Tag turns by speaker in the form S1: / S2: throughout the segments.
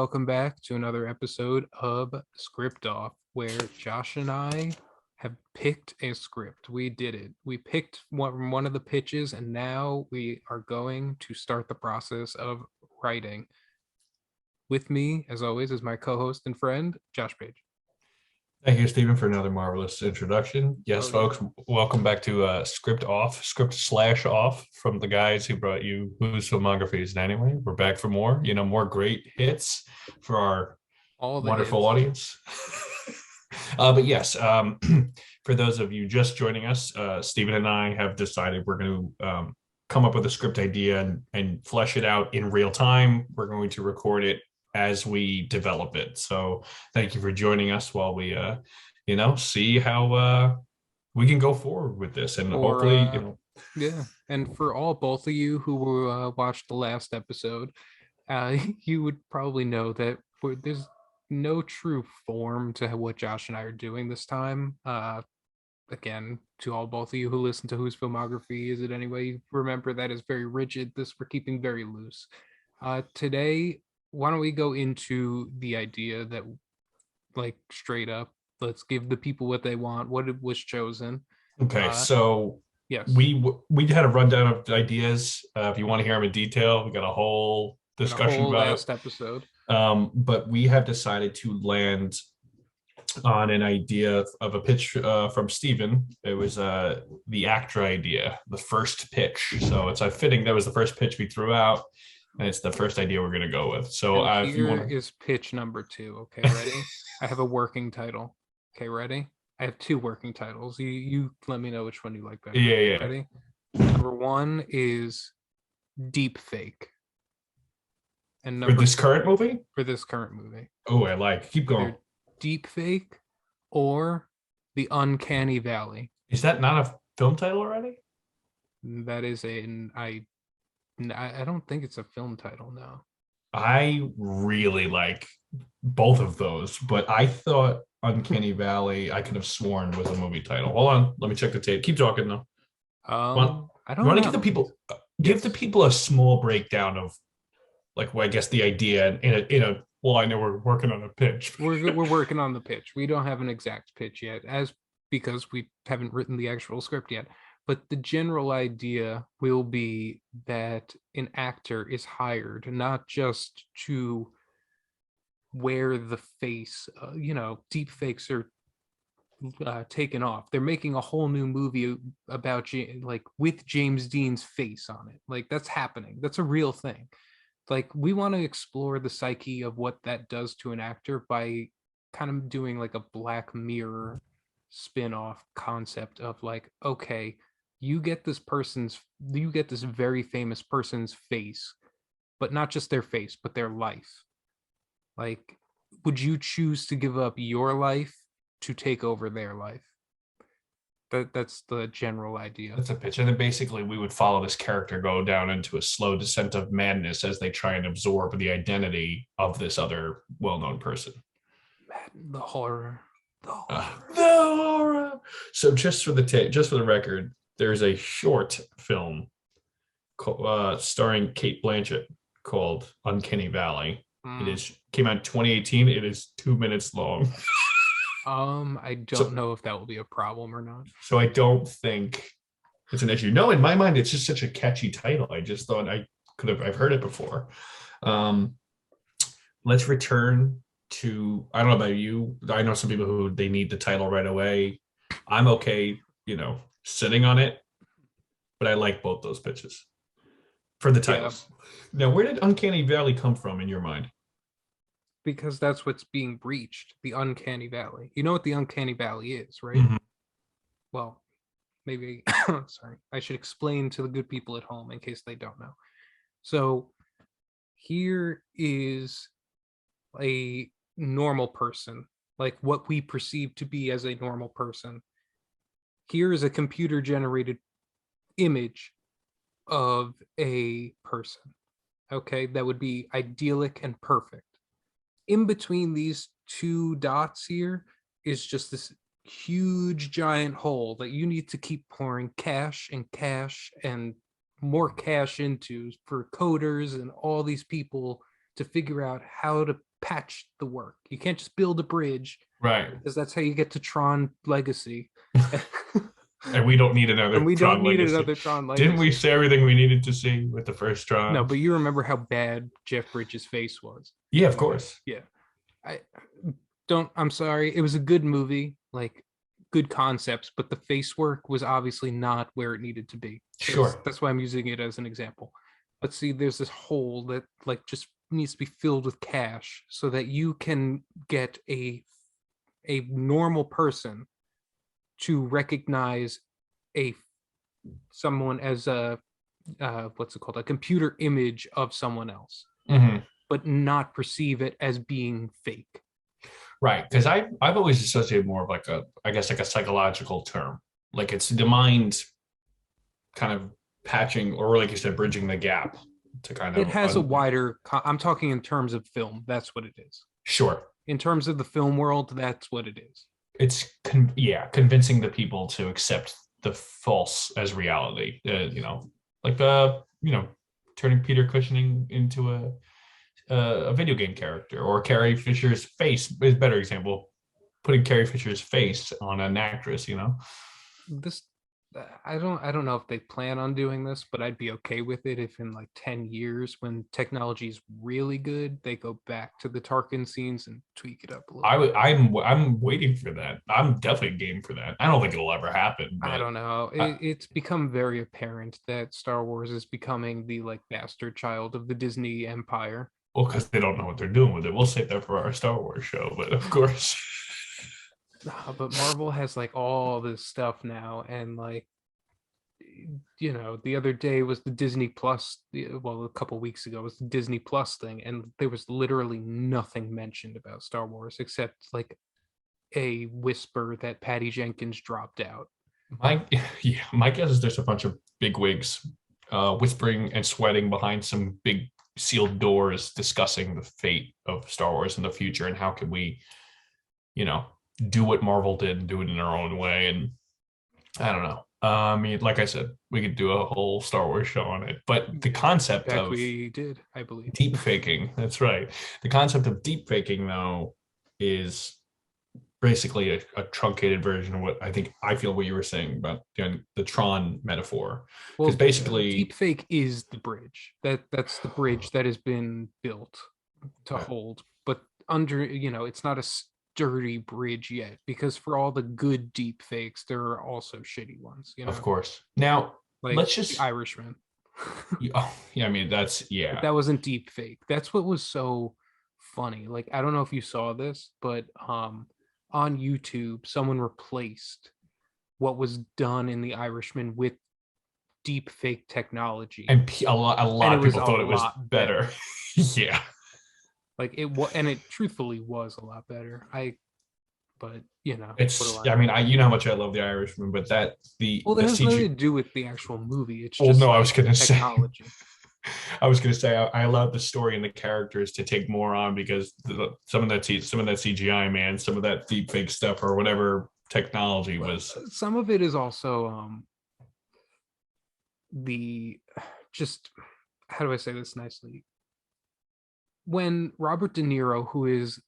S1: welcome back to another episode of Script Off, where Josh and I have picked a script. We did it. We picked one of the pitches, and now we are going to start the process of writing. With me, as always, is my co-host and friend, Josh Page.
S2: Thank you, Stephen, for another marvelous introduction. Yes,
S1: Oh,
S2: folks,
S1: yeah.
S2: welcome back to Script/Off from the guys who brought you Whose Filmographies. And anyway, we're back for more, more great hits for our
S1: All the
S2: wonderful
S1: hits.
S2: audience. But yes, for those of you just joining us, Stephen and I have decided we're going to come up with a script idea and flesh it out in real time. We're going to record it as we develop it. So thank you for joining us while we see how we can go forward with this, and hopefully
S1: Yeah, and for both of you who watched the last episode, you would probably know that there's no true form to what Josh and I are doing this time. Again, to both of you who listen to Whose Filmography Is It Anyway, remember that is very rigid. This we're keeping very loose. Today, why don't we go into the idea that, like, straight up, let's give the people what they want, what it was chosen.
S2: okay. So
S1: Yes,
S2: we had a rundown of ideas. If you want to hear them in detail, we got a whole discussion about
S1: last episode.
S2: But we have decided to land on an idea of a pitch from Steven. It was the actor idea, the first pitch. So it's fitting that was the first pitch we threw out, and it's the first idea we're going to go with. So if you want
S1: is pitch number 2. Okay, ready? I have a working title. Okay, ready? I have 2 working titles. You let me know which one you like better.
S2: Yeah.
S1: Ready? Number 1 is deep fake. And
S2: for this current movie?
S1: For this current movie.
S2: Oh, I like. Keep going.
S1: Deep fake or the Uncanny Valley.
S2: Is that not a film title already?
S1: That is I don't think it's a film title now.
S2: I really like both of those, but I thought Uncanny Valley, I could have sworn was a movie title. Hold on, let me check the tape. Keep talking though.
S1: I don't
S2: want to
S1: know.
S2: give the people a small breakdown of, like, well, I guess the idea in a well, I know we're working on a pitch.
S1: We're working on the pitch. We don't have an exact pitch yet, because we haven't written the actual script yet. But the general idea will be that an actor is hired not just to wear the face. Deep fakes are taken off. They're making a whole new movie about with James Dean's face on it. Like, that's happening. That's a real thing. Like, we want to explore the psyche of what that does to an actor by kind of doing like a Black Mirror spin-off concept of, like, okay, you get this very famous person's face, but not just their face, but their life. Like, would you choose to give up your life to take over their life? That's the general idea.
S2: That's a pitch. And then basically we would follow this character go down into a slow descent of madness as they try and absorb the identity of this other well-known person.
S1: The horror.
S2: The horror. So just for the record, there's a short film starring Cate Blanchett called Uncanny Valley. It came out in 2018. It is 2 minutes long.
S1: I don't know if that will be a problem or not.
S2: So I don't think it's an issue. No, in my mind, it's just such a catchy title. I just thought I've heard it before. Let's return to, I don't know about you. I know some people who they need the title right away. I'm okay, sitting on it, but I like both those pitches for the titles. Yeah. Now, where did Uncanny Valley come from in your mind?
S1: Because that's what's being breached, the Uncanny Valley. You know what the Uncanny Valley is, right?
S2: Mm-hmm.
S1: Well, maybe, sorry, I should explain to the good people at home in case they don't know. So here is a normal person, like what we perceive to be as a normal person. Here is a computer-generated image of a person, okay, that would be idyllic and perfect. In between these 2 dots here is just this huge giant hole that you need to keep pouring cash and more cash into for coders and all these people to figure out how to patch the work. You can't just build a bridge,
S2: Right.
S1: because that's how you get to Tron Legacy.
S2: And we don't need another
S1: And we don't
S2: Tron
S1: need
S2: Legacy.
S1: another Tron
S2: Didn't we
S1: Legacy.
S2: say everything we needed to see with the first
S1: No,
S2: Tron?
S1: but you remember how bad Jeff Bridges' face was.
S2: Yeah, of course.
S1: Yeah. I don't, I'm sorry. It was a good movie, like good concepts, but the face work was obviously not where it needed to be.
S2: Sure.
S1: That's why I'm using it as an example. But see, there's this hole that like just needs to be filled with cash so that you can get a normal person to recognize a someone as a what's it called, a computer image of someone else,
S2: Mhm.
S1: but not perceive it as being fake.
S2: Right, because I've always associated more of like a, I guess like a psychological term, like it's the mind kind of patching, or like you said, bridging the gap to kind
S1: It
S2: of
S1: has a wider I'm talking in terms of film, that's what it is.
S2: sure.
S1: In terms of the film world, that's what it is.
S2: It's convincing the people to accept the false as reality. Like turning Peter Cushing into a video game character, or Carrie Fisher's face is a better example. Putting Carrie Fisher's face on an actress,
S1: This I don't know if they plan on doing this, but I'd be okay with it if in like 10 years, when technology is really good, they go back to the Tarkin scenes and tweak it up a little bit.
S2: I'm waiting for that. I'm definitely game for that. I don't think it'll ever happen,
S1: I
S2: but
S1: don't know. It's become very apparent that Star Wars is becoming the like bastard child of the Disney empire.
S2: well, because they don't know what they're doing with it. We'll save that for our Star Wars show, but of course.
S1: But Marvel has like all this stuff now, and like the other day was the Disney Plus. Well, a couple weeks ago was the Disney Plus thing, and there was literally nothing mentioned about Star Wars except like a whisper that Patty Jenkins dropped out.
S2: My guess is there's a bunch of big wigs whispering and sweating behind some big sealed doors discussing the fate of Star Wars in the future, and how can we, you know, do what Marvel did and do it in our own way. And I don't know. I mean, like I said, we could do a whole Star Wars show on it, but the
S1: In
S2: concept
S1: fact,
S2: of
S1: we did, I believe.
S2: deep faking, that's right. The concept of deep faking, though, is basically a truncated version of what I feel what you were saying about the Tron metaphor. Because
S1: Well,
S2: basically,
S1: deep fake is the bridge. That's the bridge that has been built to hold. But under, it's not a sturdy bridge yet, because for all the good deep fakes, there are also shitty ones,
S2: of course. Now,
S1: like
S2: let's just
S1: the Irishman.
S2: oh, yeah, I mean, that's
S1: But that wasn't deep fake. That's what was so funny. Like, I don't know if you saw this, but on YouTube, someone replaced what was done in The Irishman with deep fake technology,
S2: and a lot
S1: and
S2: of
S1: it was
S2: people
S1: a
S2: thought it was
S1: lot
S2: better. Yeah.
S1: Like it was, and it truthfully was a lot better. But
S2: It's,
S1: what do I
S2: I
S1: know?
S2: mean, you know how much I love The Irishman, but
S1: Well,
S2: the
S1: that has nothing to
S2: CG.
S1: do with the actual movie. It's
S2: Well,
S1: just
S2: no, I
S1: like
S2: was gonna say,
S1: technology.
S2: I allowed the story and the characters to take more on, because some of that CGI, man, some of that deep fake stuff or whatever technology
S1: But
S2: was.
S1: some of it is also the just, how do I say this nicely? When Robert De Niro, who is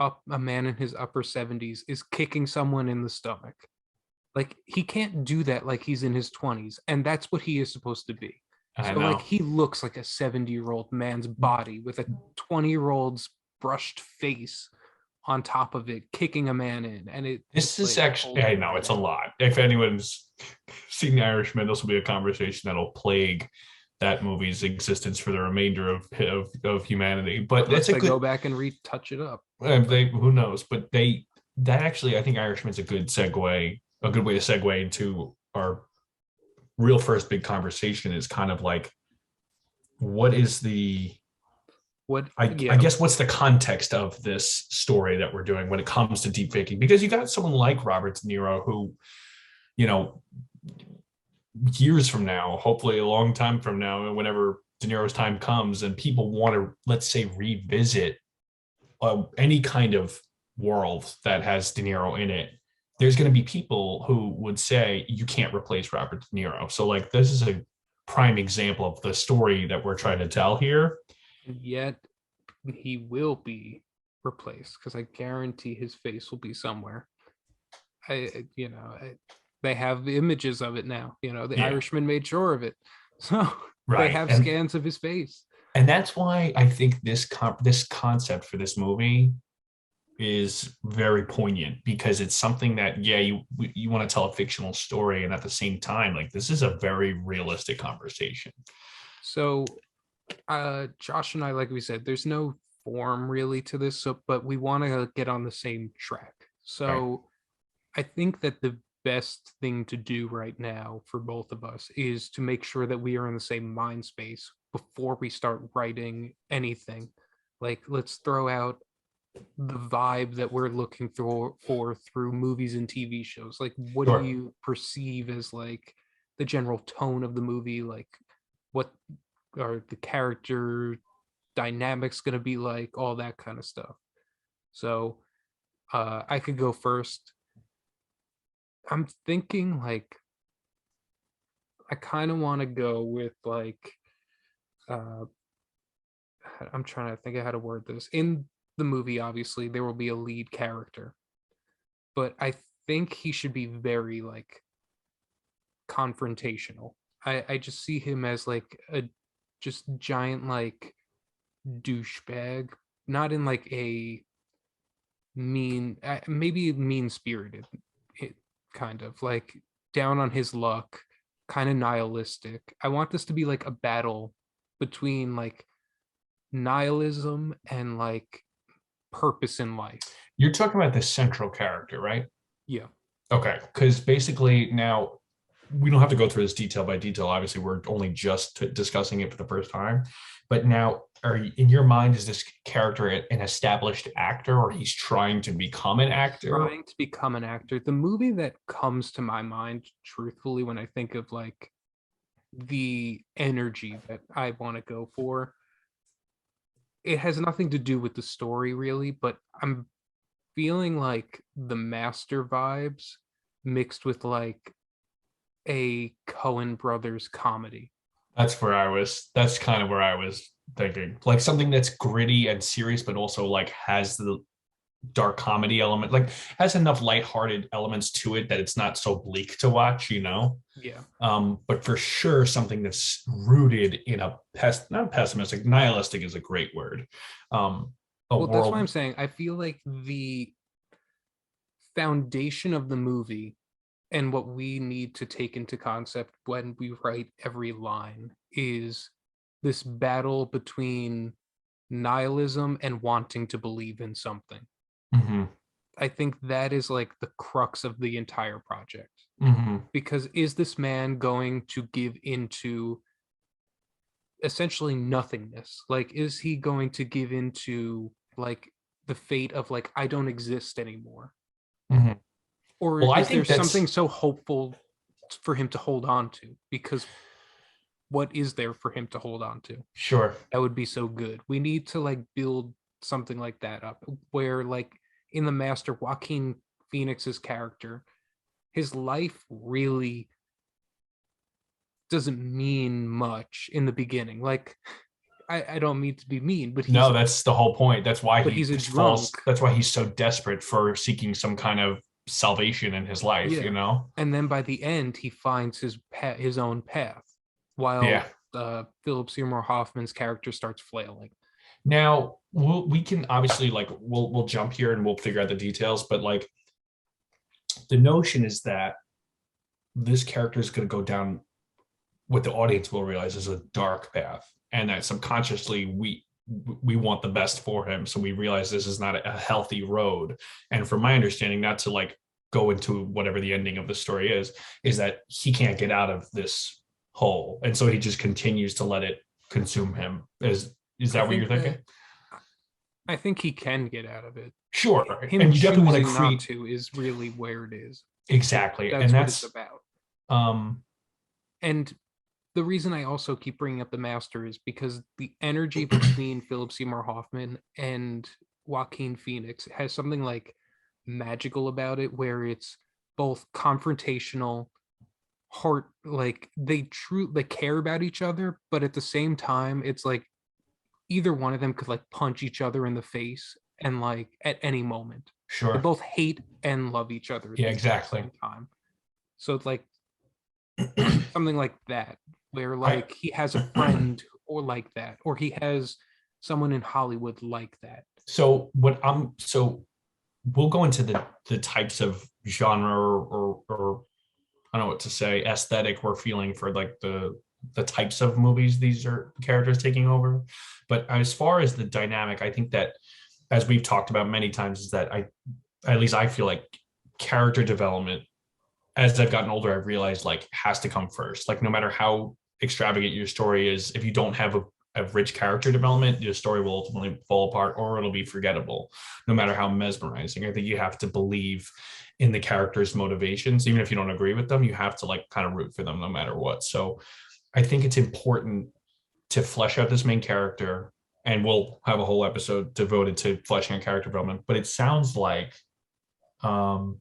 S1: a man in his upper 70s, is kicking someone in the stomach, like he can't do that like he's in his 20s, and that's what he is supposed to be.
S2: I
S1: So like
S2: know.
S1: he looks like a 70-year-old man's body with a 20-year-old's brushed face on top of it, kicking a man in, and it
S2: This is
S1: like
S2: actually,
S1: holds
S2: I
S1: me
S2: know
S1: right
S2: it's a
S1: in.
S2: lot. If anyone's seen The Irishman, this will be a conversation that'll plague that movie's existence for the remainder of humanity. But
S1: Unless
S2: it's a
S1: they go
S2: good,
S1: back and retouch it up.
S2: they, who knows? But that actually, I think Irishman's a good segue, a good way to segue into our real first big conversation. Is kind of like, what is the,
S1: What?
S2: I
S1: Yeah.
S2: guess, what's the context of this story that we're doing when it comes to deep faking? Because you got someone like Robert De Niro who, you know, years from now, hopefully a long time from now, whenever De Niro's time comes and people want to, let's say, revisit any kind of world that has De Niro in it, there's going to be people who would say you can't replace Robert De Niro. So like, this is a prime example of the story that we're trying to tell here.
S1: And yet he will be. replace, because I guarantee his face will be somewhere. They have images of it now. The
S2: Yeah,
S1: Irishman made sure of it, so they
S2: right.
S1: have scans of his face.
S2: And that's why I think this concept for this movie is very poignant, because it's something that, yeah, you want to tell a fictional story, and at the same time, like, this is a very realistic conversation.
S1: So, Josh and I, like we said, there's no form really to this, so but we want to get on the same track.
S2: Right.
S1: So, I think that the best thing to do right now for both of us is to make sure that we are in the same mind space before we start writing anything. Like, let's throw out the vibe that we're looking for through movies and TV shows. Like, what do
S2: Sure.
S1: you perceive as like the general tone of the movie? Like, what are the character dynamics going to be like? All that kind of stuff. So, I could go first. I'm thinking like I kind of want to go with like uh I'm trying to think of how to word this. In the movie, obviously, there will be a lead character, but I think he should be very like confrontational. I just see him as like a just giant like douchebag, not in like a maybe mean spirited, kind of like down on his luck, kind of nihilistic. I want this to be like a battle between like nihilism and like purpose in life.
S2: You're talking about the central character, right?
S1: Yeah.
S2: Okay, because basically now we don't have to go through this detail by detail. Obviously, we're only just discussing it for the first time. But now, in your mind, is this character an established actor, or he's trying to become an actor?
S1: Trying to become an actor. The movie that comes to my mind, truthfully, when I think of like the energy that I want to go for, it has nothing to do with the story really, but I'm feeling like the Master vibes mixed with like a Cohen brothers comedy.
S2: That's kind of where I was thinking. Like something that's gritty and serious, but also like has the dark comedy element, like has enough lighthearted elements to it that it's not so bleak to watch, you know?
S1: Yeah.
S2: But for sure, something that's rooted in not pessimistic, nihilistic is a great word. A
S1: Well, that's why I'm
S2: world.
S1: saying I feel like the foundation of the movie and what we need to take into concept when we write every line is this battle between nihilism and wanting to believe in something.
S2: Mhm,
S1: I think that is like the crux of the entire project.
S2: mhm.
S1: Because is this man going to give into essentially nothingness? Like, is he going to give into like the fate of like, I don't exist anymore?
S2: Mhm.
S1: Or
S2: Well, I
S1: is there
S2: think
S1: something
S2: that's
S1: so hopeful for him to hold on to? Because what is there for him to hold on to?
S2: sure.
S1: That would be so good. We need to like build something like that up where like in the Master, Joaquin Phoenix's character, his life really doesn't mean much in the beginning. Like I don't mean to be mean,
S2: No, that's the whole point.
S1: but he's a drunk.
S2: That's why he's so desperate for seeking some kind of salvation in his life, you
S1: Yeah.
S2: know?
S1: And then by the end he finds his own path
S2: Yeah.
S1: while Philip Seymour Hoffman's character starts flailing.
S2: Now, we can obviously like we'll jump here and we'll figure out the details, but like the notion is that this character is going to go down what the audience will realize is a dark path, and that subconsciously we want the best for him, so we realize this is not a healthy road. And from my understanding, not to like go into whatever the ending of the story is that he can't get out of this hole, and so he just continues to let it consume him. Is
S1: I
S2: that what you're
S1: think
S2: thinking?
S1: that I think he can get out of it.
S2: Sure.
S1: Him
S2: And you definitely want to
S1: choosing not
S2: create
S1: to is really where it is.
S2: exactly. And
S1: That's what it's
S2: that's
S1: about.
S2: um
S1: And the reason I also keep bringing up the Master is because the energy between Philip Seymour Hoffman and Joaquin Phoenix has something like magical about it, where it's both confrontational, heart, like they care about each other, but at the same time, it's like either one of them could like punch each other in the face and like at any moment. They
S2: Sure.
S1: both hate and love each other at
S2: Yeah,
S1: the exact
S2: exactly.
S1: same time. So it's like something like that, where
S2: I
S1: like he has a friend or like that, or he has someone in Hollywood like that.
S2: so we'll go into the types of genre or I don't know what to say, aesthetic we're feeling for like the types of movies these are characters taking over. But as far as the dynamic, I think that as we've talked about many times, is that I at least I feel like character development as I've gotten older, I've realized like has to come first. Like no matter how extravagant your story is, if you don't have a rich character development, your story will ultimately fall apart or it'll be forgettable, no matter how mesmerizing. I think you have to believe in the characters' motivations, even if you don't agree with them, you have to like kind of root for them no matter what. So I think it's important to flesh out this main character, and we'll have a whole episode devoted to fleshing out character development. But it sounds like um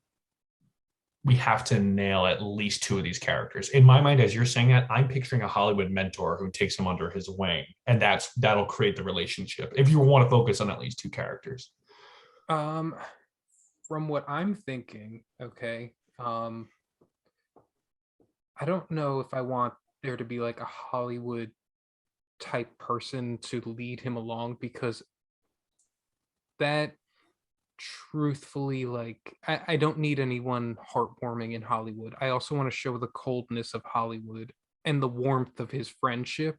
S2: we have to nail at least two of these characters. In my mind, as you're saying that, I'm picturing a Hollywood mentor who takes him under his wing, and that'll create the relationship. If you want to focus on at least two characters,
S1: Um, from what I'm thinking, okay, I don't know if I want there to be like a Hollywood type person to lead him along, because that truthfully, like I don't need anyone heartwarming in Hollywood. I also want to show the coldness of Hollywood and the warmth of his friendship,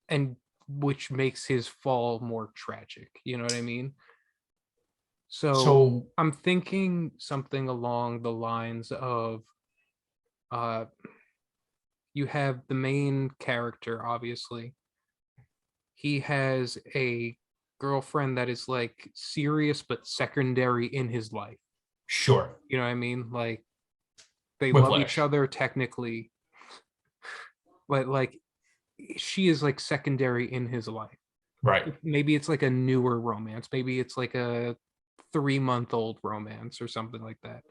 S1: and which makes his fall more tragic. You know what I mean? So
S2: so
S1: I'm thinking something along the lines of uh you have the main character, obviously. He has a girlfriend that is like serious but secondary in his life.
S2: sure,
S1: You know what I mean? Like they love each
S2: Whiplash,
S1: other technically, but like she is like secondary in his life.
S2: right,
S1: Maybe it's like a newer romance. Maybe it's like a 3-month old romance or something like that.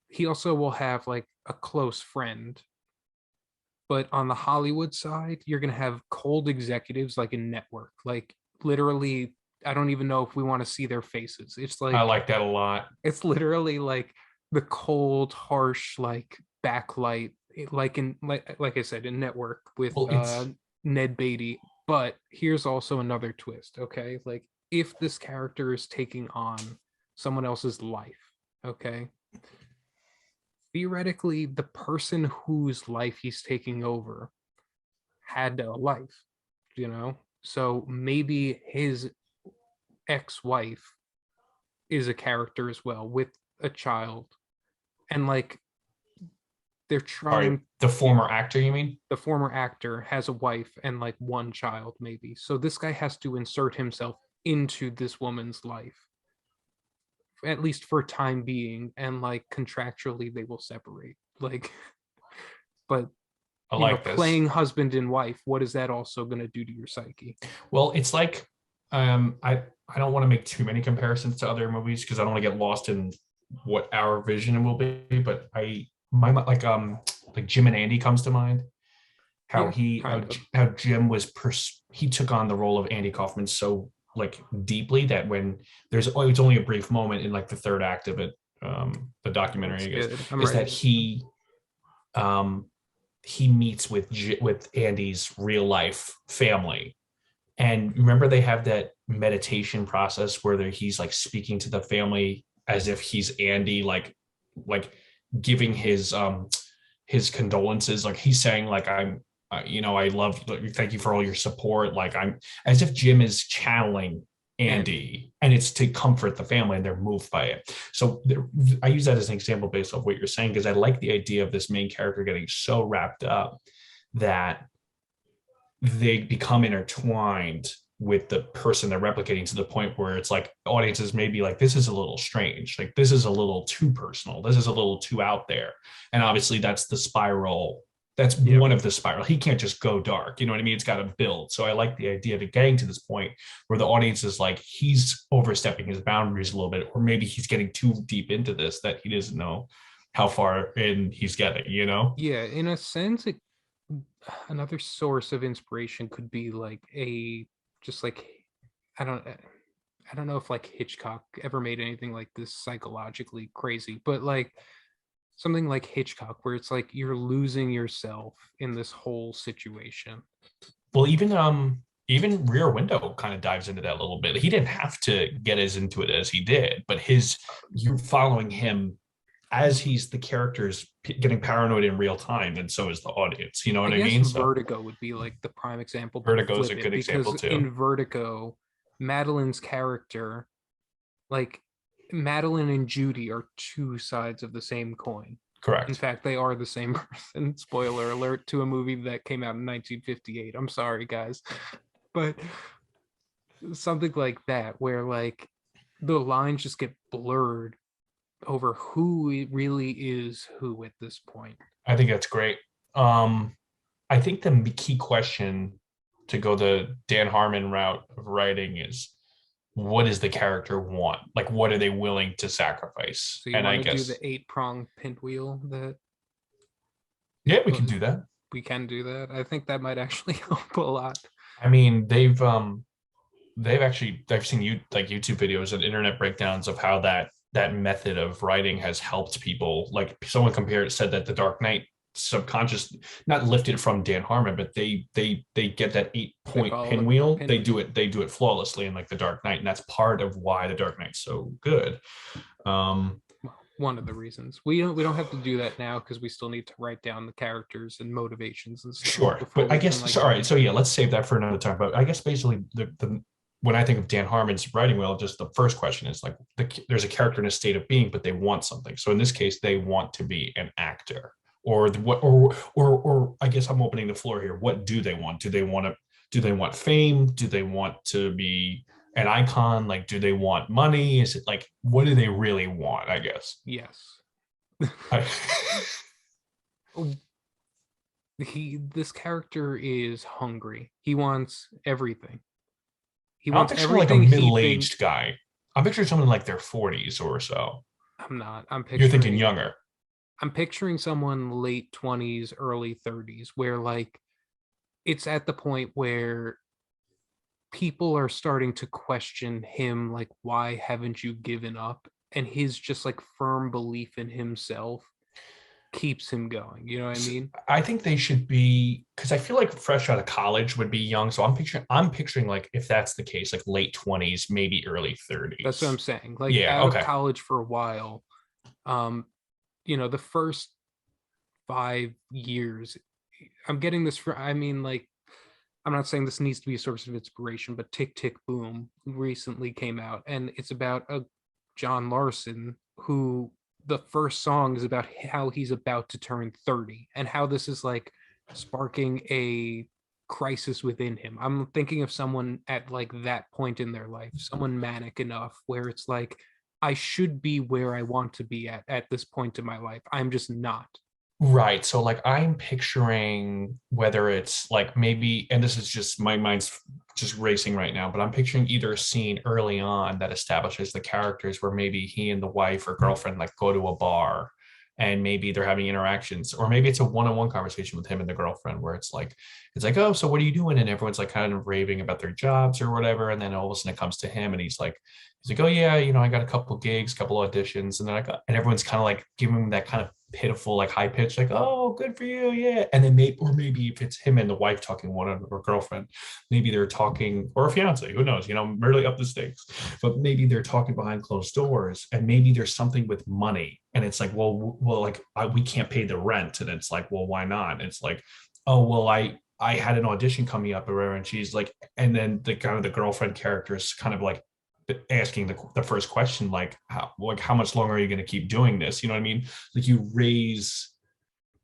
S1: He also will have like a close friend, but on the Hollywood side, you're going to have cold executives like a network. Like literally, I don't even know if we want to see their faces. It's
S2: I
S1: like
S2: like that a lot.
S1: it's literally like the cold, harsh, like backlight, like in like I said, in Network with
S2: Well, it's
S1: Ned Beatty. But here's also another twist. Okay, like if this character is taking on someone else's life, okay, theoretically, the person whose life he's taking over had a life, you know? So maybe his ex-wife is a character as well with a child. And like they're
S2: sorry,
S1: trying,
S2: the
S1: yeah,
S2: former actor, you mean?
S1: the former actor has a wife and like one child, maybe. So this guy has to insert himself into this woman's life, at least for time being, and like contractually they will separate. Like, but
S2: I like this.
S1: playing husband and wife, what is that also going to do to your psyche?
S2: Well, it's like I don't want to make too many comparisons to other movies because I don't want to get lost in what our vision will be. But like Jim and Andy comes to mind. How
S1: Yeah,
S2: he
S1: kind of.
S2: how Jim he took on the role of Andy Kaufman so like deeply that when there's it's only a brief moment in like the third act of it, the documentary
S1: It's
S2: I guess,
S1: good. I'm
S2: is that
S1: writing it.
S2: um he meets with Andy's real life family. And remember, they have that meditation process where he's like speaking to the family as if he's Andy, like giving his condolences. Like he's saying, like I love, thank you for all your support. Like I'm as if Jim is channeling
S1: Andy.
S2: Andy, and it's to comfort the family, and they're moved by it. So I use that as an example based off what you're saying because I like the idea of this main character getting so wrapped up that they become intertwined with the person they're replicating to the point where it's like audiences may be like, this is a little strange, like this is a little too personal, this is a little too out there. And obviously that's the spiral, that's
S1: Yep.
S2: one of the spiral. He can't just go dark, you know what I mean? It's got to build. So I like the idea of it getting to this point where the audience is like, he's overstepping his boundaries a little bit, or maybe he's getting too deep into this that he doesn't know how far in he's getting, you know?
S1: Yeah, in a sense, another source of inspiration could be like a just like I don't I don't know if like Hitchcock ever made anything like this psychologically crazy, but like something like Hitchcock, where it's like you're losing yourself in this whole situation.
S2: Well, even Rear Window kind of dives into that a little bit. He didn't have to get as into it as he did, but his you're following him as he's the characters getting paranoid in real time, and so is the audience. You know
S1: I
S2: what I
S1: guess
S2: mean? So
S1: Vertigo would be like the prime example, but
S2: Vertigo is a
S1: flip it,
S2: good example
S1: because
S2: too.
S1: in Vertigo, Madeline's character, like Madeline and Judy are two sides of the same coin. In
S2: Correct.
S1: fact, they are the same person. Spoiler alert to a movie that came out in 1958. I'm sorry, guys. But something like that, where like the lines just get blurred over who really is who at this point.
S2: I think that's great. Um, I think the key question to go the Dan Harmon route of writing is what does the character want? Like, what are they willing to sacrifice?
S1: So you
S2: And I
S1: want to do
S2: guess,
S1: the 8-prong pinwheel that
S2: yeah, we can
S1: well,
S2: do that.
S1: we can do that. I think that might actually help a lot.
S2: I mean, they've actually I've seen you like YouTube videos and internet breakdowns of how that method of writing has helped people. Like someone compared said that the Dark Knight subconscious not lifted from Dan Harmon, but they get that eight
S1: They
S2: point
S1: follow the
S2: pinwheel.
S1: pinwheel.
S2: They do it flawlessly in like the Dark Knight, and that's part of why the Dark Knight's so good. Um,
S1: Well, one of the reasons we don't have to do that now because we still need to write down the characters and motivations and stuff
S2: Sure,
S1: before
S2: but I
S1: we can
S2: guess
S1: like
S2: so, all right. So yeah, let's save that for another time. But I guess basically the when I think of Dan Harmon's writing wheel, just the first question is like there's a character in a state of being, but they want something. So in this case, they want to be an actor, or what, or I guess I'm opening the floor here. What do they want? Do they want fame? Do they want to be an icon? Like, do they want money? Is it like what do they really want? I guess.
S1: yes.
S2: I,
S1: This character is hungry. He wants everything. He
S2: I'm
S1: wants
S2: picturing like a
S1: everything he thinks.
S2: middle-aged guy. I'm picturing someone in like their 40s or so.
S1: I'm not. I'm
S2: You're thinking
S1: picturing
S2: younger.
S1: I'm picturing someone late 20s, early 30s, where like it's at the point where people are starting to question him, like, why haven't you given up? And his just like firm belief in himself keeps him going. You know what I mean?
S2: I think they should be because I feel like fresh out of college would be young. So I'm picturing like if that's the case, like late 20s, maybe early
S1: That's what I'm
S2: 30s.
S1: saying. Like
S2: Yeah,
S1: out of
S2: okay.
S1: college for a while, um, the first 5 years, I'm getting this for, I mean, like, I'm not saying this needs to be a source of inspiration, but Tick Tick Boom recently came out, and it's about a John Larson who the first song is about how he's about to turn 30 and how this is like sparking a crisis within him. I'm thinking of someone at like that point in their life, someone manic enough where it's like, I should be where I want to be at this point in my life. I'm just not.
S2: Right. So like I'm picturing whether it's like maybe, and this is just my mind's just racing right now, but I'm picturing either a scene early on that establishes the characters where maybe he and the wife or girlfriend like go to a bar and maybe they're having interactions, or maybe it's a one-on-one conversation with him and the girlfriend where it's like, oh, so what are you doing? And everyone's like kind of raving about their jobs or whatever. And then all of a sudden it comes to him and he's like, oh yeah, I got a couple gigs, couple auditions, and then and everyone's kind of like giving him that kind of pitiful, like high pitch, like, oh, good for you, yeah. And then maybe if it's him and the wife talking, one or girlfriend, maybe they're talking, or a fiance, who knows, really up the stakes. But maybe they're talking behind closed doors, and maybe there's something with money, and it's like, well, like we can't pay the rent, and it's like, well, why not? It's like, oh, well, I had an audition coming up or whatever, and she's like, and then the kind of the girlfriend character is kind of like asking the first question, like how much longer are you going to keep doing this? You know what I mean? Like you raise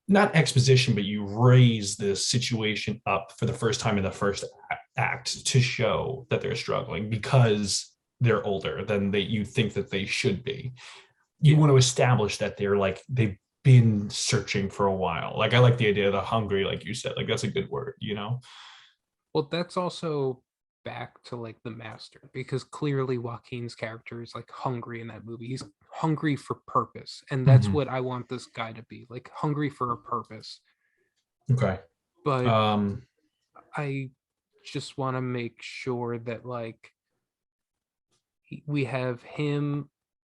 S2: not exposition, but you raise the situation up for the first time in the first act to show that they're struggling because they're older than you think that they should be. You
S1: Yeah.
S2: want to establish that they're like they've been searching for a while. Like I like the idea of the hungry, like you said, like that's a good word.
S1: Well, that's also back to like the master, because clearly Joaquin's character is like hungry in that movie. He's hungry for purpose, and that's
S2: Mm-hmm.
S1: what I want this guy to be, like hungry for a purpose.
S2: Okay.
S1: But
S2: Um,
S1: I just want to make sure that like we have him,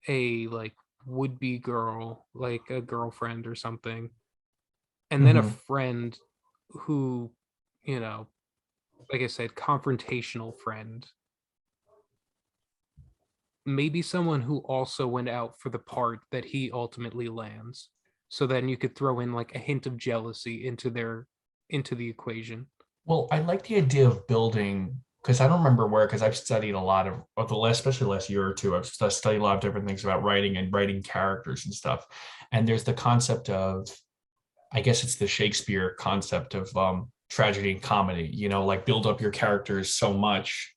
S1: a like would-be girl, like a girlfriend or something, and then a
S2: Mhm.
S1: friend who, you know, like I said, confrontational friend. Maybe someone who also went out for the part that he ultimately lands. So then you could throw in like a hint of jealousy into the equation.
S2: Well, I like the idea of building because I don't remember where, because I've studied a lot of the last, especially the last year or two, I've studied a lot of different things about writing and writing characters and stuff. And there's the concept of, I guess it's the Shakespeare concept of tragedy and comedy, like build up your characters so much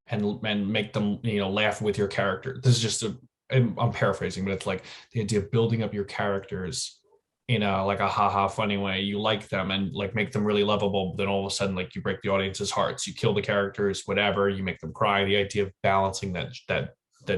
S2: and make them, laugh with your character. This is just I'm paraphrasing, but it's like the idea of building up your characters in a like a haha funny way. You like them and like make them really lovable, but then all of a sudden like you break the audience's hearts, you kill the characters, whatever, you make them cry. The idea of balancing that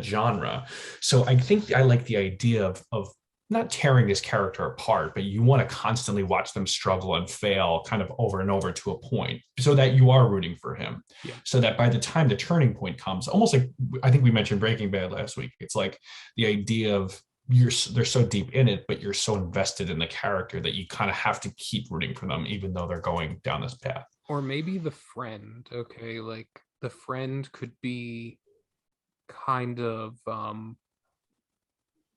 S2: genre. So I think I like the idea of not tearing this character apart, but you want to constantly watch them struggle and fail kind of over and over to a point so that you are rooting for him.
S1: Yeah.
S2: So that by the time the turning point comes, almost like I think we mentioned Breaking Bad last week, it's like the idea of they're so deep in it, but you're so invested in the character that you kind of have to keep rooting for them, even though they're going down this path.
S1: Or maybe the friend, okay? Like the friend could be kind of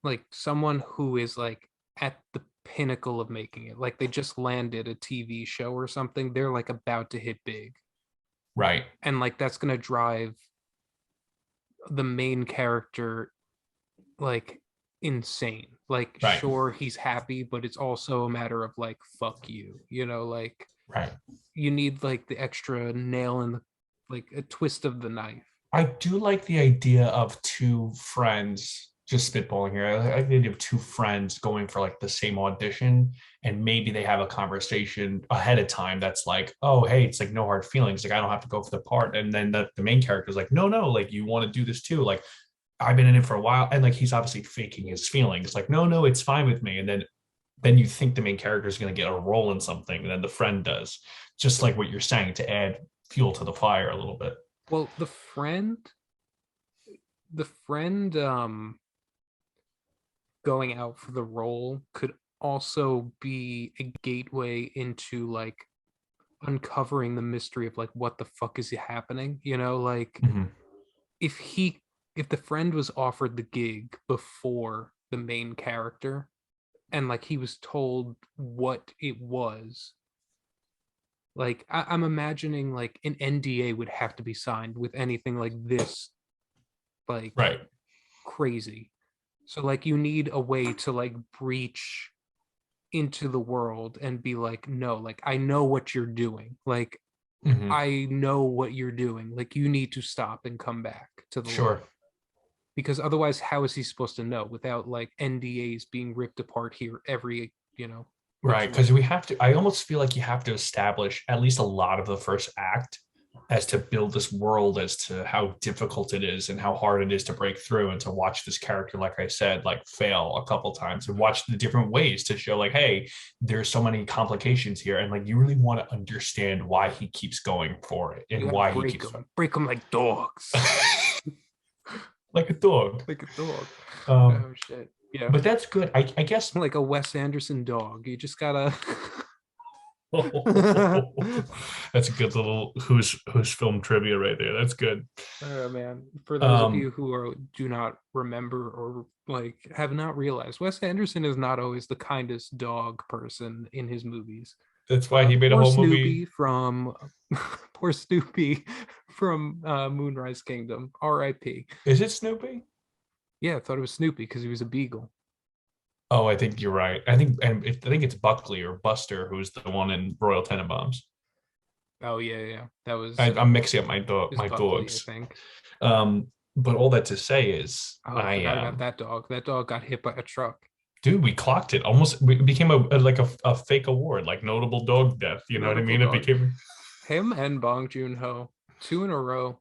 S1: like someone who is like at the pinnacle of making it. Like they just landed a TV show or something. They're like about to hit big.
S2: Right.
S1: And like that's going to drive the main character like insane. Like
S2: Right.
S1: sure he's happy, but it's also a matter of like fuck you. Like
S2: Right.
S1: you need like the extra nail in the like a twist of the knife.
S2: I do like the idea of two friends, just spitballing here. I like the idea of two friends going for like the same audition, and maybe they have a conversation ahead of time that's like, oh, hey, it's like no hard feelings. Like, I don't have to go for the part. And then the main character is like, no, like, you want to do this too. Like, I've been in it for a while. And like, he's obviously faking his feelings. Like, no, it's fine with me. And then you think the main character is going to get a role in something, and then the friend does, just like what you're saying, to add fuel to the fire a little bit.
S1: Well, the friend going out for the role could also be a gateway into like uncovering the mystery of like what the fuck is happening, like
S2: Mhm.
S1: if he if the friend was offered the gig before the main character and like he was told what it was, like I'm imagining like an NDA would have to be signed with anything like this, like
S2: Right.
S1: crazy. So like you need a way to like breach into the world and be like, no, like I know what you're doing. Like
S2: Mhm.
S1: I know what you're doing. Like you need to stop and come back to the light.
S2: Sure.
S1: Because otherwise, how is he supposed to know without like NDAs being ripped apart here every, which
S2: Right. Because we have to, I almost feel like you have to establish at least a lot of the first act as to build this world, as to how difficult it is and how hard it is to break through, and to watch this character, like I said, like fail a couple times, and watch the different ways to show like, hey, there's so many complications here. And like, you really want to understand why he keeps going for it
S1: you
S2: and
S1: got to
S2: why he keeps
S1: break them like dogs,
S2: like a dog.
S1: like a dog.
S2: Um,
S1: Oh shit. Yeah.
S2: but that's good. I guess
S1: Like a Wes Anderson dog. You just gotta.
S2: that's a good little who's film trivia right there. That's good.
S1: Oh man, for those of
S2: Um,
S1: you who do not remember or like have not realized, Wes Anderson is not always the kindest dog person in his movies.
S2: that's why he made a
S1: Poor
S2: whole movie.
S1: Snoopy from poor Snoopy from Moonrise Kingdom. R.I.P.
S2: Is it Snoopy?
S1: Yeah, I thought it was Snoopy because he was a beagle.
S2: Oh, I think you're right. I think it's Buckley or Buster who's the one in Royal Tenenbaums.
S1: Oh yeah, yeah, that was
S2: I'm mixing up
S1: is
S2: my
S1: Buckley, I
S2: dogs.
S1: think.
S2: But all that to say is,
S1: Oh, I
S2: I
S1: forgot about that dog. That dog got hit by a truck.
S2: dude, we clocked it. Almost, it became like a fake award, like notable dog death. You know what I
S1: Notable
S2: mean? It
S1: dog.
S2: became
S1: Him and Bong Joon-ho, two in a row.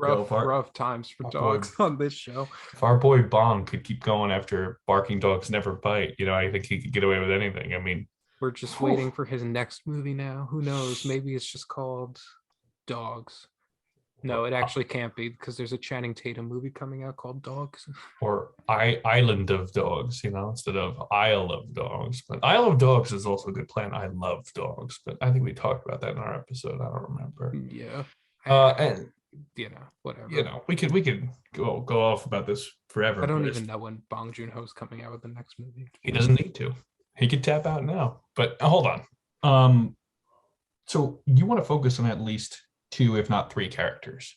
S2: yo,
S1: Rough times for
S2: our boy
S1: dogs on this show.
S2: if our boy Bong could keep going after barking dogs never bite, I think he could get away with anything. I mean,
S1: We're just
S2: whew,
S1: waiting for his next movie now. Who knows? Maybe it's just called Dogs. No, it actually can't be because there's a Channing Tatum movie coming out called Dogs.
S2: or Island of Dogs, instead of Isle of Dogs. But Isle of Dogs is also a good plan. I love dogs, but I think we talked about that in our episode. I don't remember.
S1: Yeah.
S2: And
S1: Whatever.
S2: we could go off about this forever.
S1: I don't
S2: But
S1: even know when Bong Joon-ho's coming out with the next movie.
S2: he doesn't need to. He could tap out now. But hold on. So you want to focus on at least 2, if not 3 characters.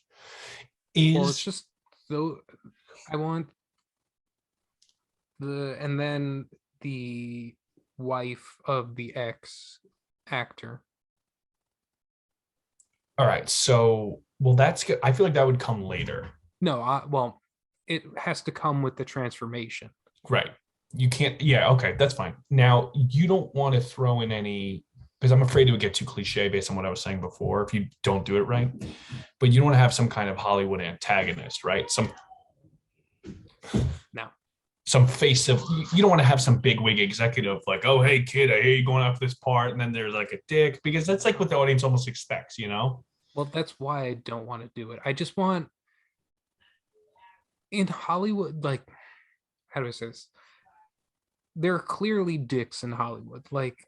S1: Well, it's just so I want and then the wife of the ex actor.
S2: All right. So, well, that's good. I feel like that would come later.
S1: No, well, it has to come with the transformation.
S2: Right. You can't. Yeah. Okay. That's fine. Now, you don't want to throw in any, because I'm afraid it would get too cliche based on what I was saying before if you don't do it right. But you don't want to have some kind of Hollywood antagonist, right?
S1: No.
S2: Some face of, you don't want to have some bigwig executive like, oh, hey, kid, I hear you going after this part. And then there's like a dick, because that's like what the audience almost expects,
S1: Well, that's why I don't want to do it. I just want in Hollywood, like, how do I say this? There are clearly dicks in Hollywood. Like,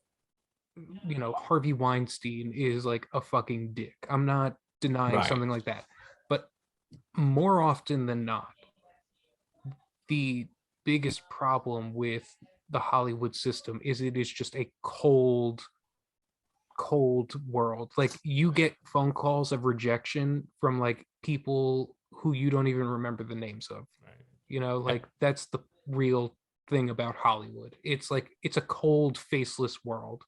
S1: Harvey Weinstein is like a fucking dick. I'm not denying something like that. But more often than not, the biggest problem with the Hollywood system is it is just a cold world. Like, you get phone calls of rejection from like people who you don't even remember the names of. Like, that's the real thing about Hollywood. It's like it's a cold, faceless world.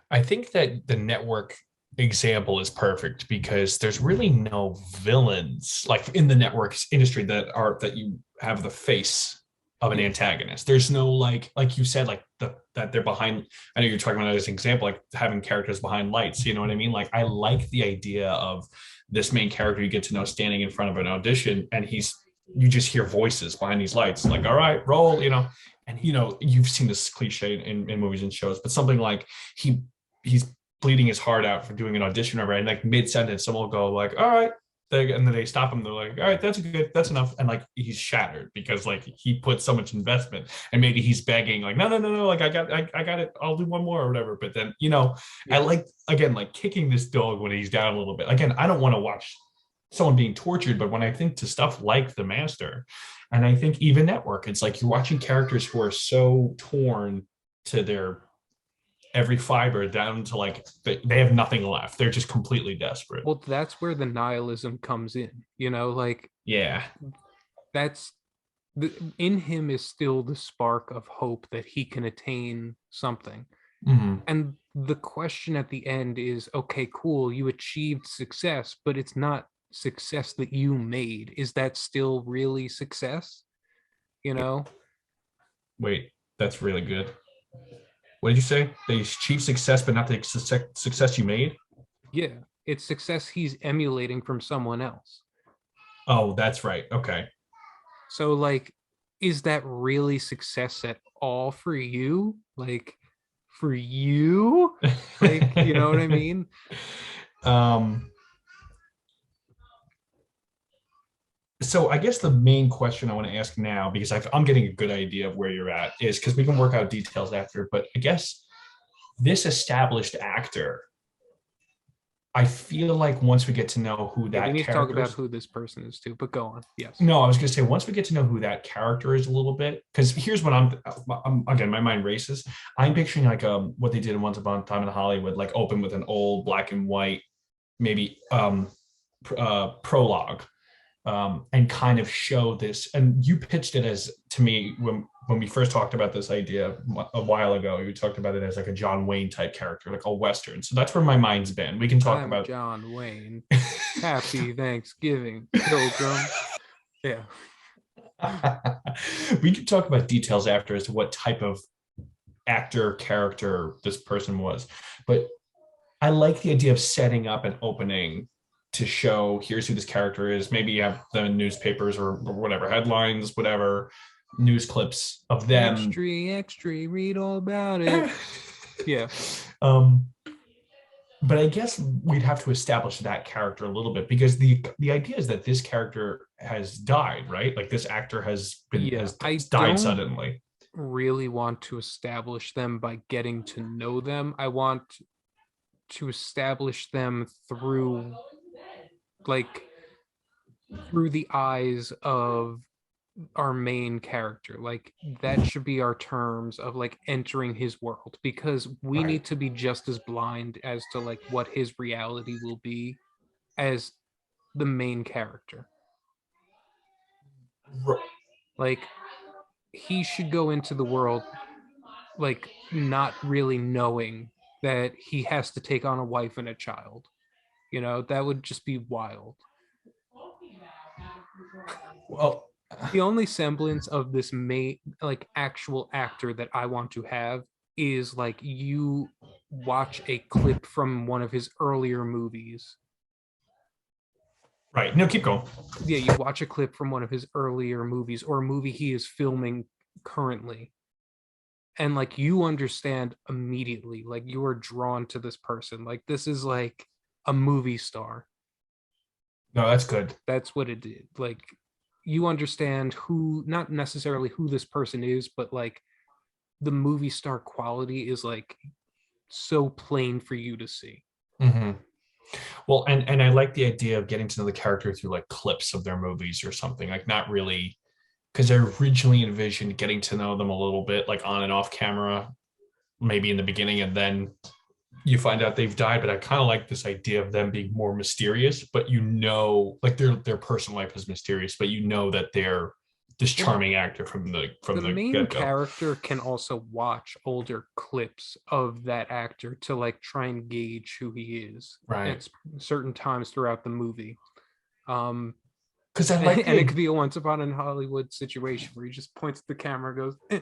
S2: I think that the network example is perfect because there's really no villains like in the networks industry that you have the face of an antagonist. There's no like you said, like that they're behind. I know you're talking about this example, like having characters behind lights. You know what I mean? Like, I like the idea of this main character you get to know standing in front of an audition, and you just hear voices behind these lights, like, all right, roll, and you've seen this cliche in movies and shows, but something like he's bleeding his heart out for doing an audition over, and like mid-sentence someone will go like, all right, and then they stop him, they're like, all right, that's enough, and like he's shattered because like he put so much investment, and maybe he's begging like, no, like I got it, I'll do one more or whatever. But then I like, again, like kicking this dog when he's down a little bit. Again, I don't want to watch someone being tortured, but when I think to stuff like The Master, and I think even Network, it's like you're watching characters who are so torn to their every fiber down to like they have nothing left. They're just completely desperate.
S1: Well, that's where the nihilism comes in. Like,
S2: yeah,
S1: that's in him is still the spark of hope that he can attain something.
S2: Mm-hmm.
S1: And the question at the end is, okay, cool, you achieved success, but it's not success that you made. Is that still really success?
S2: Wait, that's really good. What did you say? They achieved success, but not the success you made?
S1: Yeah, it's success he's emulating from someone else.
S2: Oh, that's right. Okay.
S1: So, like, is that really success at all for you? Like, for you? Like, you know what I mean?
S2: So I guess the main question I want to ask now, because I'm getting a good idea of where you're at, is because we can work out details after, but I guess this established actor, I feel like once we get to know who that
S1: we need to
S2: character
S1: talk about
S2: is,
S1: who this person is too, but go on. Yes.
S2: No, I was going to say, once we get to know who that character is a little bit, because here's what I'm again, my mind races. I'm picturing like what they did in Once Upon a Time in Hollywood, like open with an old black and white, maybe prologue. And kind of show this, and you pitched it as to me when we first talked about this idea a while ago. You talked about it as like a John Wayne type character, like a Western. So that's where my mind's been. We can talk about
S1: John Wayne. Happy Thanksgiving, Pilgrim. Yeah.
S2: We can talk about details after as to what type of actor character this person was, but I like the idea of setting up an opening to show here's who this character is. Maybe you have the newspapers or whatever, headlines, whatever, news clips of them.
S1: Extra, read all about it. Yeah.
S2: but I guess we'd have to establish that character a little bit, because the idea is that this character has died, right? Like this actor
S1: Yeah,
S2: has
S1: I
S2: died
S1: don't
S2: suddenly.
S1: really want to establish them by getting to know them. I want to establish them through like through the eyes of our main character. Like that should be our terms of like entering his world, because we
S2: Right.
S1: need to be just as blind as to like what his reality will be as the main character. Like he should go into the world like not really knowing that he has to take on a wife and a child. That would just be wild.
S2: Well,
S1: The only semblance of this main like actual actor that I want to have is like you watch a clip from one of his earlier movies.
S2: right. No, keep going.
S1: Yeah, you watch a clip from one of his earlier movies or a movie he is filming currently, and like you understand immediately, like you are drawn to this person. Like this is like a movie star.
S2: No, that's good.
S1: That's what it did. Like you understand who, not necessarily who this person is, but like the movie star quality is like so plain for you to see.
S2: Hmm. Well, and I like the idea of getting to know the character through like clips of their movies or something, like not really, because I originally envisioned getting to know them a little bit, like on and off camera, maybe in the beginning, and then you find out they've died. But I kind of like this idea of them being more mysterious, but like their personal life is mysterious, but that they're this
S1: Well,
S2: charming actor
S1: the
S2: from the
S1: main
S2: get-go.
S1: character can also watch older clips of that actor to like try and gauge who he is
S2: Right.
S1: at certain times throughout the movie. Um,
S2: Because I like
S1: and it
S2: the
S1: could be a once upon in Hollywood situation where he just points at the camera and goes,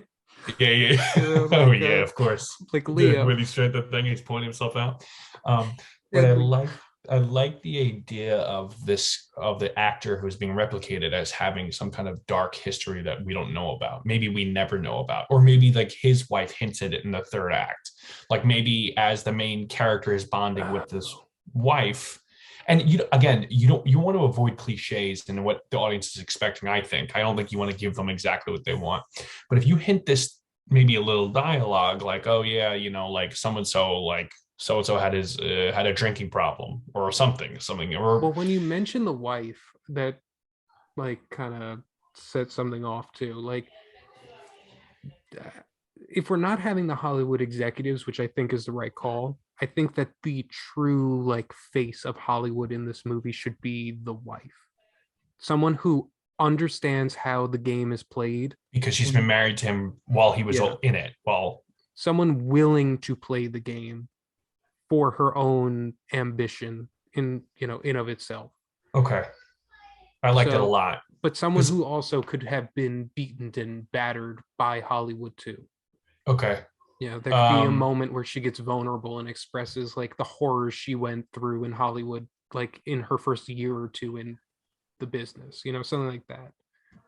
S2: yeah, yeah. Oh
S1: like
S2: yeah, of course.
S1: like
S2: The
S1: Leo.
S2: when he's straight the thing, he's pointing himself out. Um,
S1: Yeah,
S2: but
S1: like,
S2: I like the idea of the actor who's being replicated as having some kind of dark history that we don't know about. Maybe we never know about, or maybe like his wife hinted it in the third act. Like maybe as the main character is bonding with this wife, and you want to avoid cliches and what the audience is expecting. I don't think you want to give them exactly what they want, but if you hint this, maybe a little dialogue like, oh yeah, like so and so, like so and so had a drinking problem or something, or
S1: well, when you mention the wife, that like kind of set something off too. Like if we're not having the Hollywood executives, which I think is the right call, I think that the true like face of Hollywood in this movie should be the wife. Someone who understands how the game is played.
S2: because she's been married to him while he was
S1: Yeah.
S2: in it. Well,
S1: Someone willing to play the game for her own ambition in of itself.
S2: okay, I like that a
S1: So,
S2: lot.
S1: but someone
S2: Because
S1: who also could have been beaten and battered by Hollywood too.
S2: okay,
S1: There could be a
S2: um,
S1: moment where she gets vulnerable and expresses like the horrors she went through in Hollywood, like in her first year or two in the business, something like that.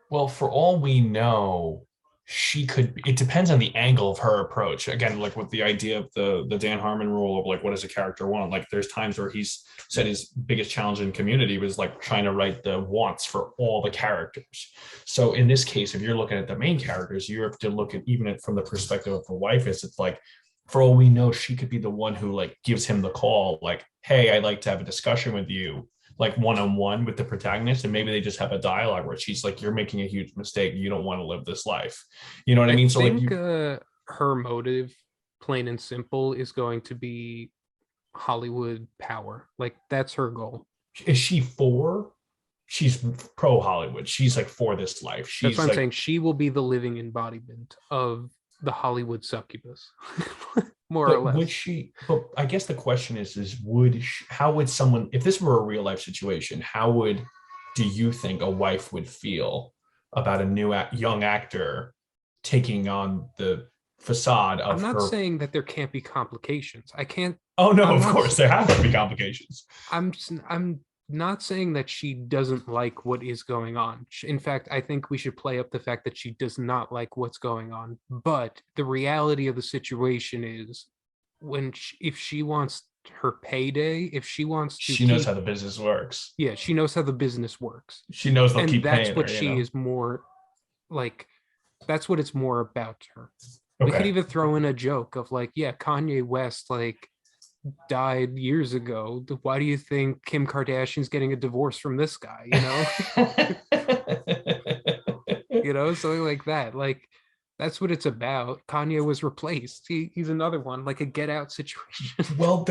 S2: well, for all we know, she could. It depends on the angle of her approach. Again, like with the idea of the Dan Harmon rule of like, what does a character want? Like, there's times where he's said his biggest challenge in Community was like trying to write the wants for all the characters. So in this case, if you're looking at the main characters, you have to look at even it from the perspective of the wife. It's like, for all we know, she could be the one who like gives him the call, like, "Hey, I'd like to have a discussion with you." Like one-on-one with the protagonist, and maybe they just have a dialogue where she's like, you're making a huge mistake, you don't want to live this life, you know what I
S1: I
S2: mean? So like
S1: think
S2: you
S1: her motive, plain and simple, is going to be Hollywood power. Like that's her goal.
S2: is she for she's pro Hollywood, she's like for this life,
S1: That's why
S2: she's
S1: I'm
S2: like,
S1: saying she will be the living embodiment of the Hollywood succubus, more or
S2: but would
S1: less.
S2: she, but I guess the question is would she, how would someone, if this were a real life situation, how would do you think a wife would feel about a young actor taking on the facade
S1: I'm
S2: of
S1: not
S2: her?
S1: saying that there can't be complications. I can't.
S2: Oh no,
S1: I'm
S2: of
S1: not.
S2: course there have to be complications.
S1: I'm not saying that she doesn't like what is going on. In fact, I think we should play up the fact that she does not like what's going on. But the reality of the situation is, if she wants her payday. If she wants to
S2: She knows
S1: keep,
S2: how the business works.
S1: yeah, she knows how the business works.
S2: She knows they'll
S1: And
S2: keep
S1: that's
S2: paying
S1: what
S2: her, you
S1: she
S2: know?
S1: is more like, that's what it's more about to her. We could
S2: Okay.
S1: even throw in a joke of like, yeah, Kanye West like died years ago. Why do you think Kim Kardashian's getting a divorce from this guy? Something like that. Like that's what it's about. Kanye was replaced. He's another one, like a Get Out situation.
S2: Well,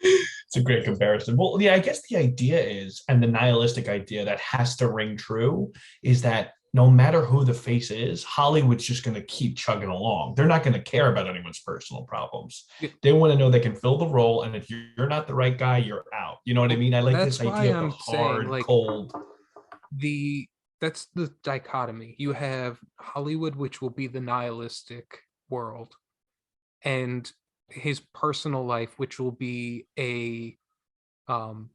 S2: it's a great comparison. Well, yeah, I guess the idea is, and the nihilistic idea that has to ring true is that no matter who the face is, Hollywood's just going to keep chugging along. They're not going to care about anyone's personal problems. They want to know they can fill the role, and if you're not the right guy, you're out. You know what I mean? I like this
S1: That's why
S2: idea of the
S1: I'm saying
S2: hard,
S1: like
S2: cold.
S1: the that's the dichotomy. You have Hollywood, which will be the nihilistic world, and his personal life, which will be a um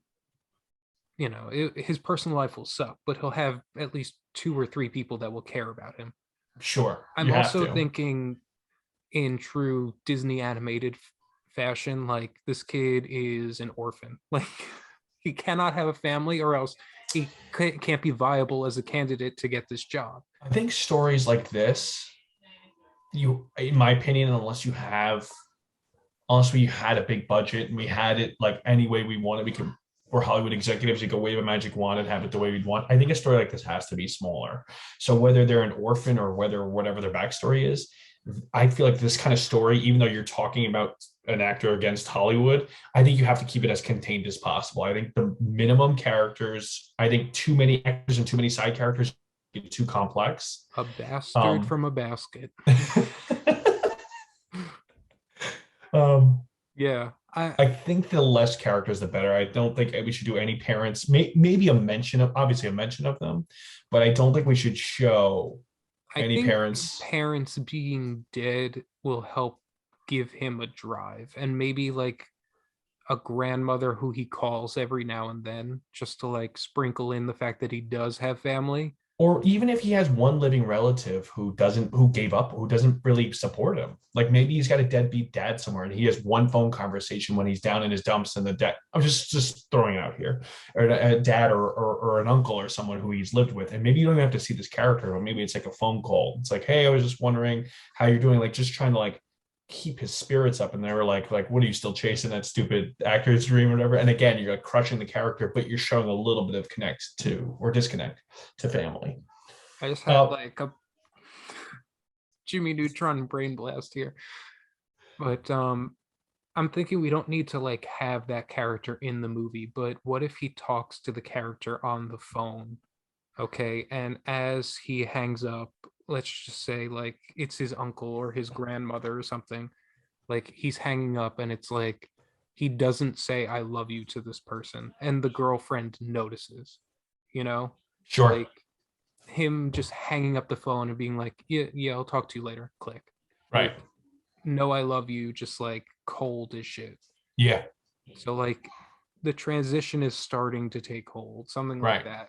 S1: his personal life will suck, but he'll have at least two or three people that will care about him.
S2: Sure,
S1: I'm
S2: you have
S1: also
S2: to.
S1: thinking in true Disney animated fashion, like this kid is an orphan. Like he cannot have a family, or else he can't be viable as a candidate to get this job.
S2: I think stories like this, in my opinion, unless we had a big budget and we had it like any way we wanted, we're Hollywood executives, you go wave a magic wand and have it the way we'd want. I think a story like this has to be smaller. So whether they're an orphan or whatever their backstory is, I feel like this kind of story, even though you're talking about an actor against Hollywood, I think you have to keep it as contained as possible. I think the minimum characters, I think too many actors and too many side characters get too complex.
S1: A bastard from a basket.
S2: um,
S1: Yeah,
S2: I think the less characters, the better. I don't think we should do any parents. Maybe obviously a mention of them, but I don't think we should show
S1: I
S2: any
S1: think
S2: parents.
S1: parents being dead will help give him a drive, and maybe like a grandmother who he calls every now and then, just to like sprinkle in the fact that he does have family.
S2: Or even if he has one living relative who gave up, who doesn't really support him. Like maybe he's got a deadbeat dad somewhere and he has one phone conversation when he's down in his dumps, and the dad, I'm just throwing it out here, or a dad or an uncle or someone who he's lived with. And maybe you don't even have to see this character, but maybe it's like a phone call. It's like, hey, I was just wondering how you're doing, like just trying to like keep his spirits up. And they were like, what are you still chasing that stupid actor's dream or whatever? And again, you're like crushing the character, but you're showing a little bit of connect to or disconnect to family.
S1: I just had like a Jimmy Neutron brain blast here. But I'm thinking we don't need to like have that character in the movie, but what if he talks to the character on the phone? Okay, and as he hangs up, let's just say like it's his uncle or his grandmother or something. Like he's hanging up and it's like he doesn't say I love you to this person, and the girlfriend notices, you know?
S2: Sure.
S1: Like him just hanging up the phone and being like, yeah, I'll talk to you later. Click.
S2: Right.
S1: Like, no, I love you, just like cold as shit.
S2: Yeah.
S1: So like the transition is starting to take hold, something like
S2: Right.
S1: that.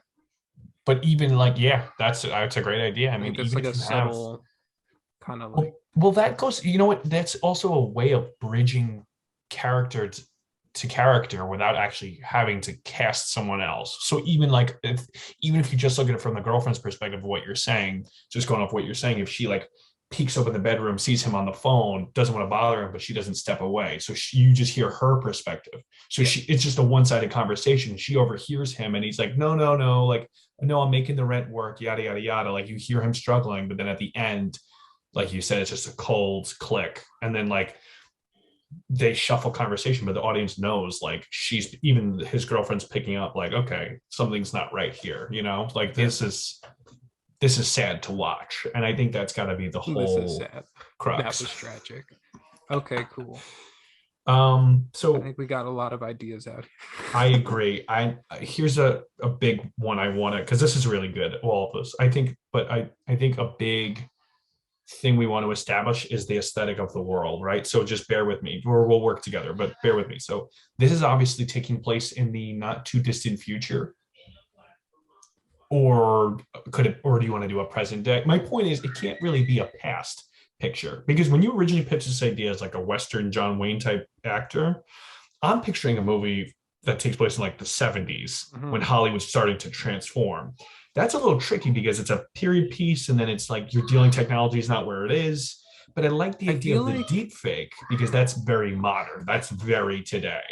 S2: But even like, yeah, that's a great idea. I
S1: I
S2: mean,
S1: think that's
S2: even
S1: like a
S2: if you have
S1: subtle kind of like,
S2: well, that goes, you know what, that's also a way of bridging character to character without actually having to cast someone else. So even if you just look at it from the girlfriend's perspective of what you're saying, just going off what you're saying, if she like peeks open the bedroom, sees him on the phone, doesn't want to bother him, but she doesn't step away. So you just hear her perspective. So it's just a one-sided conversation. She overhears him and he's like, no, no, no. Like, no, I'm making the rent work, yada, yada, yada. Like you hear him struggling, but then at the end, like you said, it's just a cold click. And then like they shuffle conversation, but the audience knows like even his girlfriend's picking up like, okay, something's not right here. Like this is sad to watch. And I think that's got to be the
S1: this is
S2: whole
S1: sad.
S2: crux.
S1: That was tragic. Okay, cool.
S2: So
S1: I think we got a lot of ideas out
S2: here. I agree. Here's a big one I want to, because this is really good, all of this, I think, but I think a big thing we want to establish is the aesthetic of the world, right? So just bear with me, or we'll work together, but bear with me. So this is obviously taking place in the not too distant future, or do you want to do a present day? My point is, it can't really be a past picture. Because when you originally pitched this idea as like a Western John Wayne type actor, I'm picturing a movie that takes place in like the 70s when
S1: Mhm.
S2: Hollywood's starting to transform. That's a little tricky because it's a period piece and then it's like you're dealing technology is not where it is. But I like the
S1: I
S2: idea
S1: feel
S2: of the
S1: like
S2: deep fake because that's very modern. That's very today.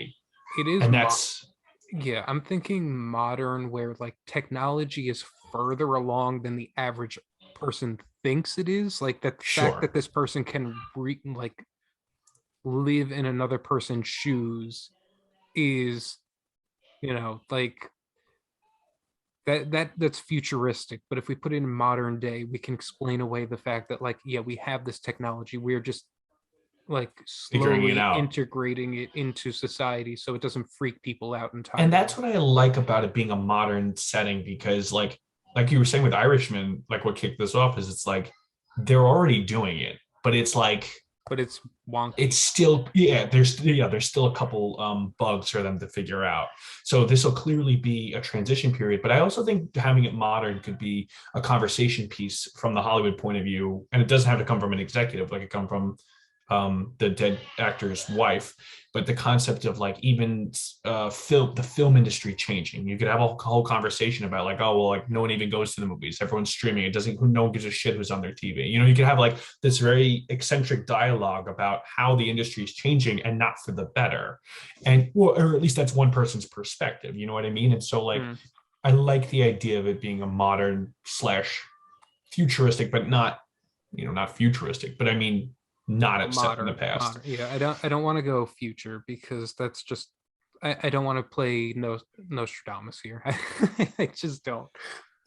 S1: it is
S2: And that's
S1: yeah, I'm thinking modern where like technology is further along than the average person thinks it is. Like that fact
S2: sure.
S1: that this person can like live in another person's shoes is, like that's futuristic. But if we put it in modern day, we can explain away the fact that like, yeah, we have this technology. We're just like
S2: Figuring it
S1: slowly
S2: out.
S1: integrating it into society so it doesn't freak people out
S2: And
S1: entirely.
S2: that's what I like about it being a modern setting because like you were saying with Irishman, like what kicked this off is it's like they're already doing it, but it's like
S1: But it's
S2: it's
S1: wonky.
S2: still there's still a couple bugs for them to figure out. So this will clearly be a transition period, but I also think having it modern could be a conversation piece from the Hollywood point of view, and it doesn't have to come from an executive, like it come from the dead actor's wife, but the concept of like even the film industry changing. You could have a whole conversation about like, oh well, like no one even goes to the movies, everyone's streaming. It doesn't, no one gives a shit who's on their TV. You know, you could have like this very eccentric dialogue about how the industry is changing and not for the better, and well, or at least that's one person's perspective. You know what I mean? And so like
S1: Mm.
S2: I like the idea of it being a modern slash futuristic, but not, not futuristic, but I mean not set in the past.
S1: Modern. Yeah, I don't want to go future because that's just I don't want to play no Nostradamus here. I just don't.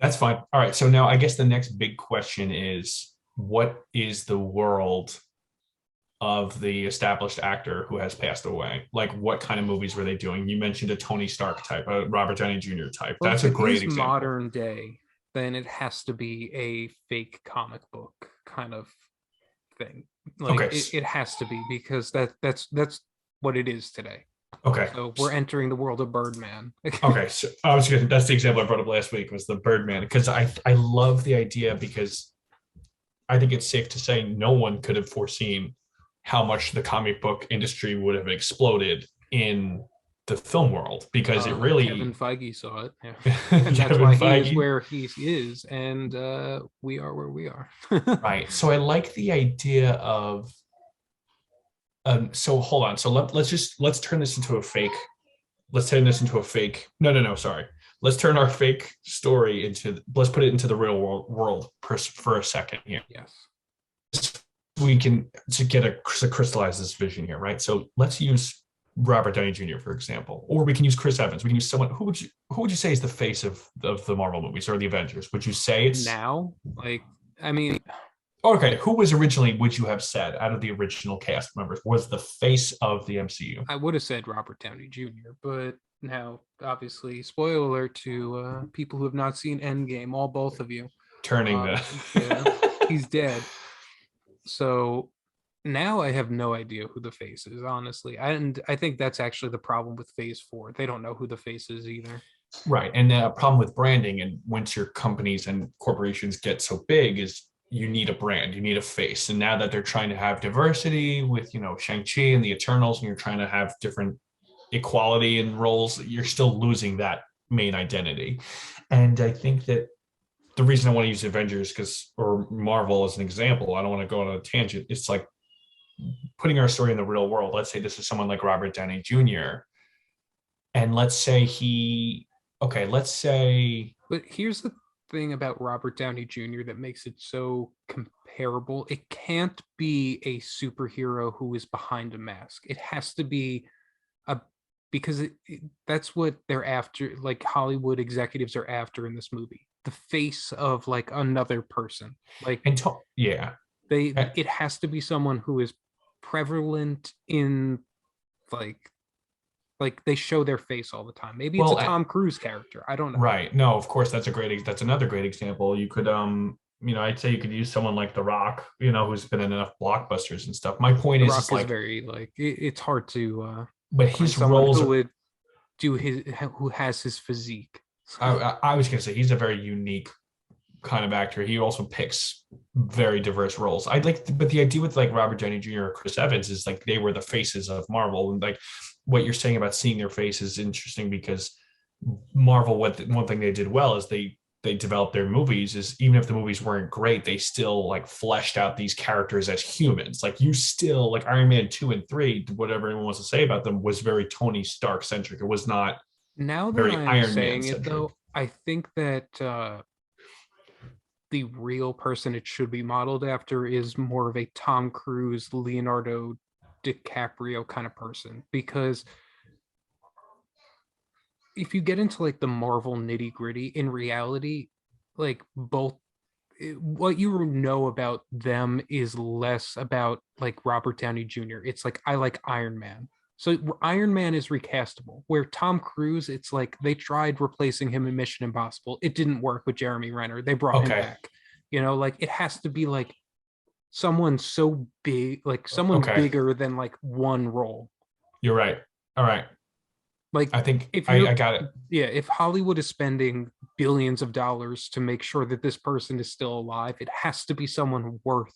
S2: That's fine. All right. So now I guess the next big question is what is the world of the established actor who has passed away? Like what kind of movies were they doing? You mentioned a Tony Stark type, a Robert Downey Jr. type.
S1: Well,
S2: That's
S1: if
S2: a
S1: it
S2: great
S1: is
S2: example.
S1: modern day, then it has to be a fake comic book kind of thing. Like
S2: Okay.
S1: it has to be because that's what it is today.
S2: Okay.
S1: So we're entering the world of Birdman.
S2: Okay. So I was gonna, that's the example I brought up last week was the Birdman because I love the idea because I think it's safe to say no one could have foreseen how much the comic book industry would have exploded in the film world because it
S1: Kevin
S2: really
S1: Feige saw it, yeah, and that's
S2: Kevin
S1: why he is
S2: Feige.
S1: where he is, and we are where we are.
S2: Right. So I like the idea of so hold on. So let's turn this into a fake. Let's turn this into a fake. No, sorry. Let's turn our fake story into let's put it into the real world for a second here.
S1: Yes.
S2: We can to crystallize this vision here, right? So let's use Robert Downey Jr. for example, or we can use Chris Evans. We can use someone who would you say is the face of the Marvel movies or the Avengers? Would you say it's
S1: Now, like, I mean,
S2: okay? Who was originally, would you have said out of the original cast members was the face of the MCU?
S1: I would have said Robert Downey Jr., but now, obviously, spoiler alert to people who have not seen Endgame, all both of you.
S2: Turning
S1: Uh,
S2: the
S1: yeah, he's dead. So now I have no idea who the face is, honestly. And I think that's actually the problem with Phase 4. They don't know who the face is either.
S2: right, and the problem with branding, and once your companies and corporations get so big, is you need a brand, you need a face. And now that they're trying to have diversity with Shang-Chi and the Eternals, and you're trying to have different equality in roles, you're still losing that main identity. And I think that the reason I want to use Avengers or Marvel as an example, I don't want to go on a tangent. It's like putting our story in the real world. Let's say this is someone like Robert Downey Jr. And let's say let's say,
S1: But here's the thing about Robert Downey Jr. that makes it so comparable. It can't be a superhero who is behind a mask. It has to be a because that's what they're after. Like Hollywood executives are after in this movie, the face of like another person. Like
S2: yeah.
S1: it has to be someone who is prevalent in like they show their face all the time. Maybe it's a
S2: Well,
S1: Tom Cruise character. I don't know.
S2: right. No, of course, that's another great example. You could, I'd say you could use someone like The Rock, who's been in enough blockbusters and stuff. My point
S1: The
S2: is
S1: Rock is
S2: like,
S1: very like it's hard to
S2: but
S1: find
S2: his
S1: someone
S2: roles
S1: who
S2: are,
S1: would do his who has his physique. So,
S2: I was going to say, he's a very unique kind of actor. He also picks very diverse roles. I'd like, but the idea with like Robert Downey Jr. or Chris Evans is like they were the faces of Marvel, and like what you're saying about seeing their face is interesting because Marvel, one thing they did well is they developed their movies is even if the movies weren't great, they still like fleshed out these characters as humans. Like you still like Iron Man 2 and 3, whatever anyone wants to say about them, was very Tony Stark centric. It was not
S1: Now that
S2: very
S1: I'm
S2: Iron Man
S1: saying it,
S2: centric.
S1: though, I think that the real person it should be modeled after is more of a Tom Cruise, Leonardo DiCaprio kind of person. Because if you get into like the Marvel nitty gritty, in reality, like what you know about them is less about like Robert Downey Jr. It's like I like Iron Man. So Iron Man is recastable. Where Tom Cruise, it's like they tried replacing him in Mission Impossible. It didn't work with Jeremy Renner. They brought him
S2: Okay.
S1: back. Like it has to be like someone so big, like someone
S2: Okay.
S1: bigger than like one role.
S2: You're right. All right.
S1: Like
S2: I think
S1: if
S2: I
S1: you're
S2: got it.
S1: yeah, if Hollywood is spending billions of dollars to make sure that this person is still alive, it has to be someone worth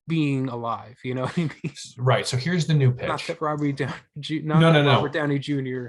S1: being alive. You know what I mean?
S2: Right. So here's the new
S1: Not
S2: pitch.
S1: that not
S2: No,
S1: that
S2: no,
S1: Robert
S2: no.
S1: Downey Jr.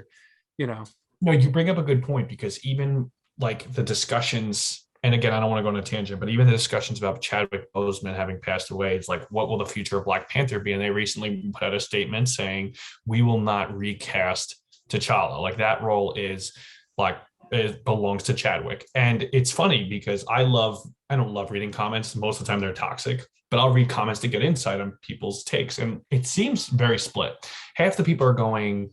S1: You know,
S2: No, you bring up a good point because even like the discussions, and again, I don't want to go on a tangent, but even the discussions about Chadwick Boseman having passed away, it's like, what will the future of Black Panther be? And they recently put out a statement saying, we will not recast T'Challa. Like that role is like, it belongs to Chadwick. And it's funny because I don't love reading comments. Most of the time they're toxic, but I'll read comments to get insight on people's takes. And it seems very split. Half the people are going,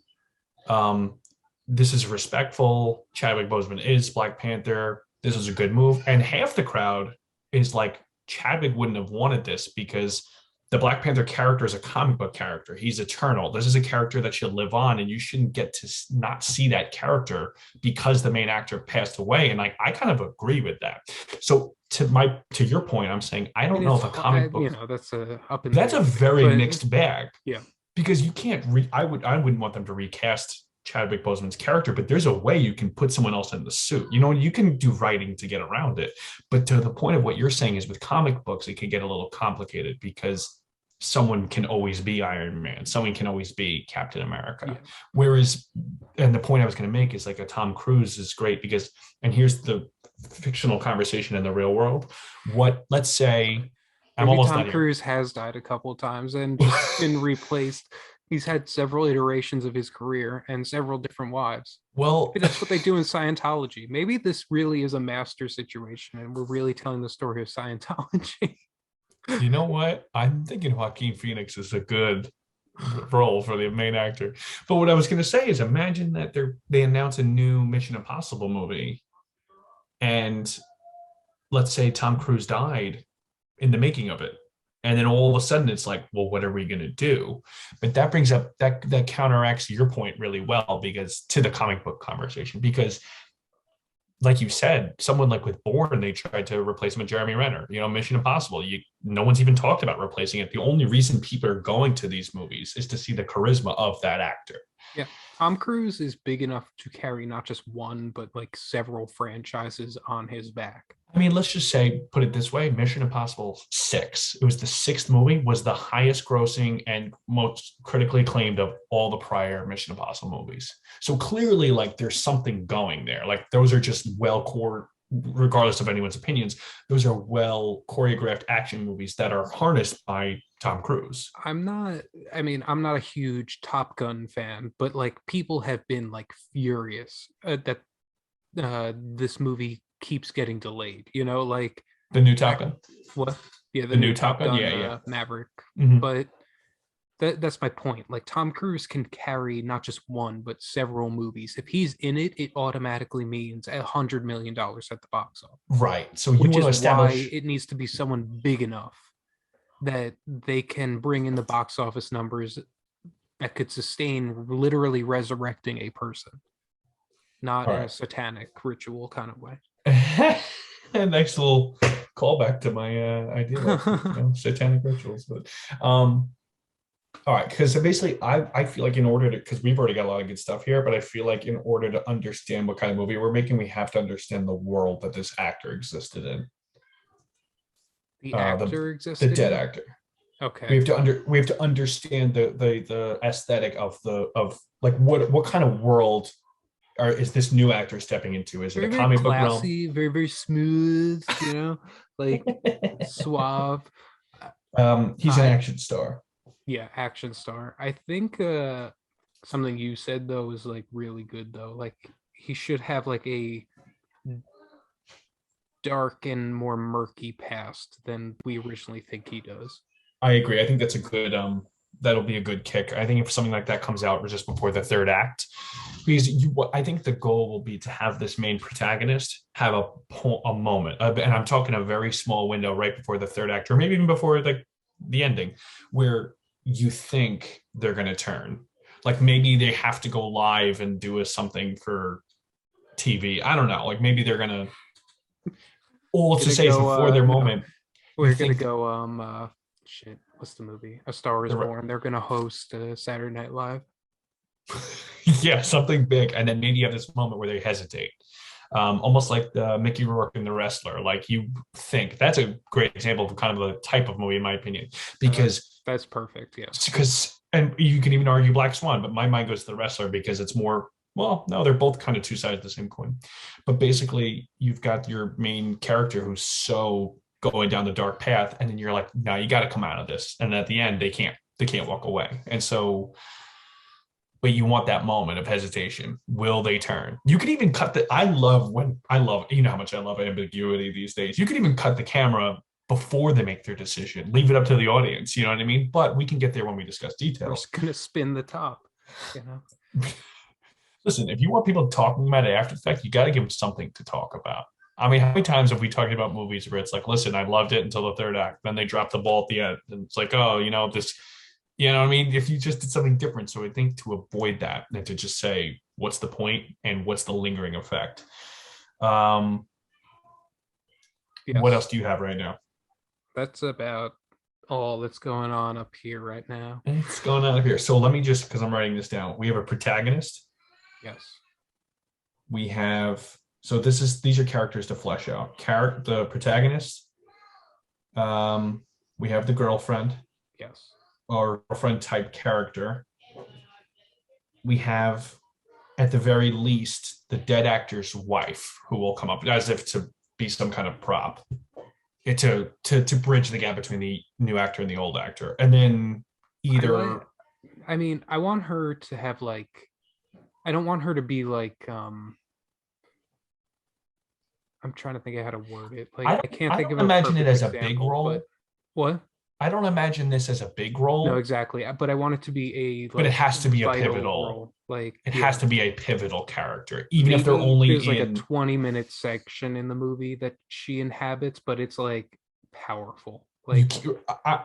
S2: um, this is respectful. Chadwick Boseman is Black Panther. This is a good move. And half the crowd is like, Chadwick wouldn't have wanted this because the Black Panther character is a comic book character. He's eternal. This is a character that should live on, and you shouldn't get to not see that character because the main actor passed away. And like, I kind of agree with that. So to your point, I'm saying I
S1: I
S2: don't
S1: mean,
S2: know
S1: it's
S2: if a comic book
S1: that's a up in the
S2: that's
S1: air
S2: a
S1: thing,
S2: very
S1: but
S2: mixed bag
S1: yeah,
S2: because you can't I wouldn't want them to recast Chadwick Boseman's character, but there's a way you can put someone else in the suit. You can do writing to get around it. But to the point of what you're saying is with comic books, it can get a little complicated because someone can always be Iron Man, someone can always be Captain America.
S1: yeah.
S2: Whereas, and the point I was going to make is like a Tom Cruise is great because, and here's the fictional conversation in the real world. Let's say, I'm
S1: Maybe
S2: almost
S1: Tom
S2: done here.
S1: Cruise has died a couple of times and just been replaced. He's had several iterations of his career and several different wives.
S2: Well,
S1: Maybe that's what they do in Scientology. Maybe this really is a master situation and we're really telling the story of Scientology.
S2: you know what? I'm thinking Joaquin Phoenix is a good role for the main actor. But what I was going to say is imagine that they announce a new Mission Impossible movie and let's say Tom Cruise died in the making of it. And then all of a sudden it's like, well, what are we going to do? But that brings up that counteracts your point really well because to the comic book conversation, because like you said, someone like with Bourne, they tried to replace him with Jeremy Renner. Mission Impossible. No one's even talked about replacing it. The only reason people are going to these movies is to see the charisma of that actor.
S1: Yeah. Tom Cruise is big enough to carry not just one, but like several franchises on his back.
S2: I mean, let's just say, put it this way, Mission Impossible 6. It was the sixth movie, was the highest grossing and most critically acclaimed of all the prior Mission Impossible movies. So clearly, like, there's something going there. Like, those are just regardless of anyone's opinions, those are well choreographed action movies that are harnessed by Tom Cruise.
S1: I'm not a huge Top Gun fan, but like people have been like furious that this movie keeps getting delayed, like
S2: The new Top Gun.
S1: What? Yeah, the
S2: The
S1: new
S2: new
S1: Top
S2: Top Gun.
S1: Gun,
S2: Yeah.
S1: Maverick.
S2: Mhm.
S1: But that's my point. Like Tom Cruise can carry not just one, but several movies. If he's in it, it automatically means $100 million at the box office.
S2: Right. So you
S1: Which
S2: want to
S1: is
S2: establish
S1: why it needs to be someone big enough that they can bring in the box office numbers that could sustain literally resurrecting a person, not
S2: All
S1: in a
S2: right.
S1: satanic ritual kind of way.
S2: A nice little callback to my idea of satanic rituals. But All right, because basically, I feel like in order to, because we've already got a lot of good stuff here, but I feel like in order to understand what kind of movie we're making, we have to understand the world that this actor existed in.
S1: The
S2: Uh,
S1: actor
S2: the
S1: existed
S2: dead
S1: in.
S2: actor.
S1: Okay.
S2: We have to understand the aesthetic of the of like what kind of world is this new actor stepping into? Is it a
S1: Very, very
S2: comic book realm?
S1: classy, very, very smooth, like suave.
S2: He's an
S1: I
S2: action star.
S1: Yeah, action star. I think something you said though is like really good though. Like he should have like a dark and more murky past than we originally think he does.
S2: I agree. I think that's a good that'll be a good kick. I think if something like that comes out just before the third act, because I think the goal will be to have this main protagonist have a moment, and I'm talking a very small window right before the third act, or maybe even before like the ending, where you think they're going to turn. Like maybe they have to go live and do something for TV. I don't know. Like maybe they're gonna. All to
S1: Gonna
S2: say is
S1: go
S2: before their
S1: no,
S2: moment, you
S1: we're gonna
S2: think
S1: go shit, what's the movie? A Star is
S2: the
S1: Born. They're gonna host Saturday Night Live.
S2: yeah, something big, and then maybe you have this moment where they hesitate, almost like the Mickey Rourke in The Wrestler. Like you think that's a great example of kind of a type of movie, in my opinion,
S1: No,
S2: because
S1: that's perfect. Yes.
S2: and you can even argue Black Swan, but my mind goes to The Wrestler because it's more. Well, no, they're both kind of two sides of the same coin, but basically you've got your main character who's so going down the dark path, and then you're like, no, you got to come out of this, and at the end they can't walk away, and so but you want that moment of hesitation. Will they turn? You could even cut the. I love, you know how much I love ambiguity these days. You could even cut the camera before they make their decision, leave it up to the audience. You know what I mean? But we can get there when we discuss
S1: We're
S2: details.
S1: just gonna spin the top, you know.
S2: Listen, if you want people talking about it after the fact, you got to give them something to talk about. I mean, how many times have we talked about movies where it's like, listen, I loved it until the third act, then they drop the ball at the end, and it's like, oh, this you know what I mean? If you just did something different. So I think to avoid that and to just say, what's the point and what's the lingering effect? Um, what else
S1: Yes,
S2: do you have right now?
S1: that's about all that's going on up here right now.
S2: It's going on up here. So let me just, because I'm writing this down. We have a protagonist.
S1: Yes.
S2: We have, so these are characters to flesh out. The protagonist. We have the girlfriend
S1: Yes.
S2: or girlfriend type character. We have at the very least the dead actor's wife who will come up as if to be some kind of prop to bridge the gap between the new actor and the old actor, and then
S1: I like
S2: either
S1: I mean, I want her to have like I don't want her to be like I'm trying to think of how to word it. Like I can't
S2: I
S1: think
S2: don't
S1: of a
S2: imagine it
S1: perfect
S2: as a big
S1: example, but
S2: role.
S1: what?
S2: I don't imagine this as a big
S1: No,
S2: role,
S1: exactly. But I want it to be a
S2: but it
S1: like
S2: has to be a
S1: vital
S2: pivotal.
S1: role. Like,
S2: It has
S1: yeah.
S2: to be a pivotal character, even if they're
S1: Maybe there's
S2: only
S1: like a
S2: in
S1: 20-minute section in the movie that she inhabits, but it's like powerful.
S2: you.
S1: Like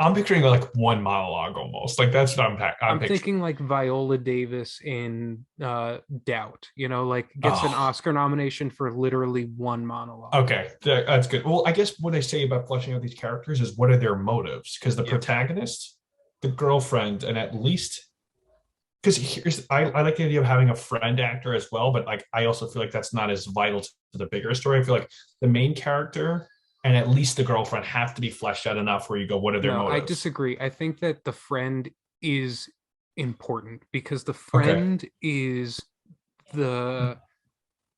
S2: I'm picturing like one monologue almost. Like that's what I'm
S1: I'm
S2: picturing.
S1: thinking like Viola Davis in Doubt, like gets an
S2: Oh,
S1: Oscar nomination for literally one monologue.
S2: okay, that's good. Well, I guess what I say about fleshing out these characters is what are their motives? Because the
S1: Yes.
S2: protagonist, the girlfriend, and at least because I like the idea of having a friend actor as well, but like I also feel like that's not as vital to the bigger story. I feel like the main character and at least the girlfriend have to be fleshed out enough where you go, what are their
S1: No, I
S2: motives?
S1: disagree. I think that the friend is important because the
S2: Okay.
S1: friend is the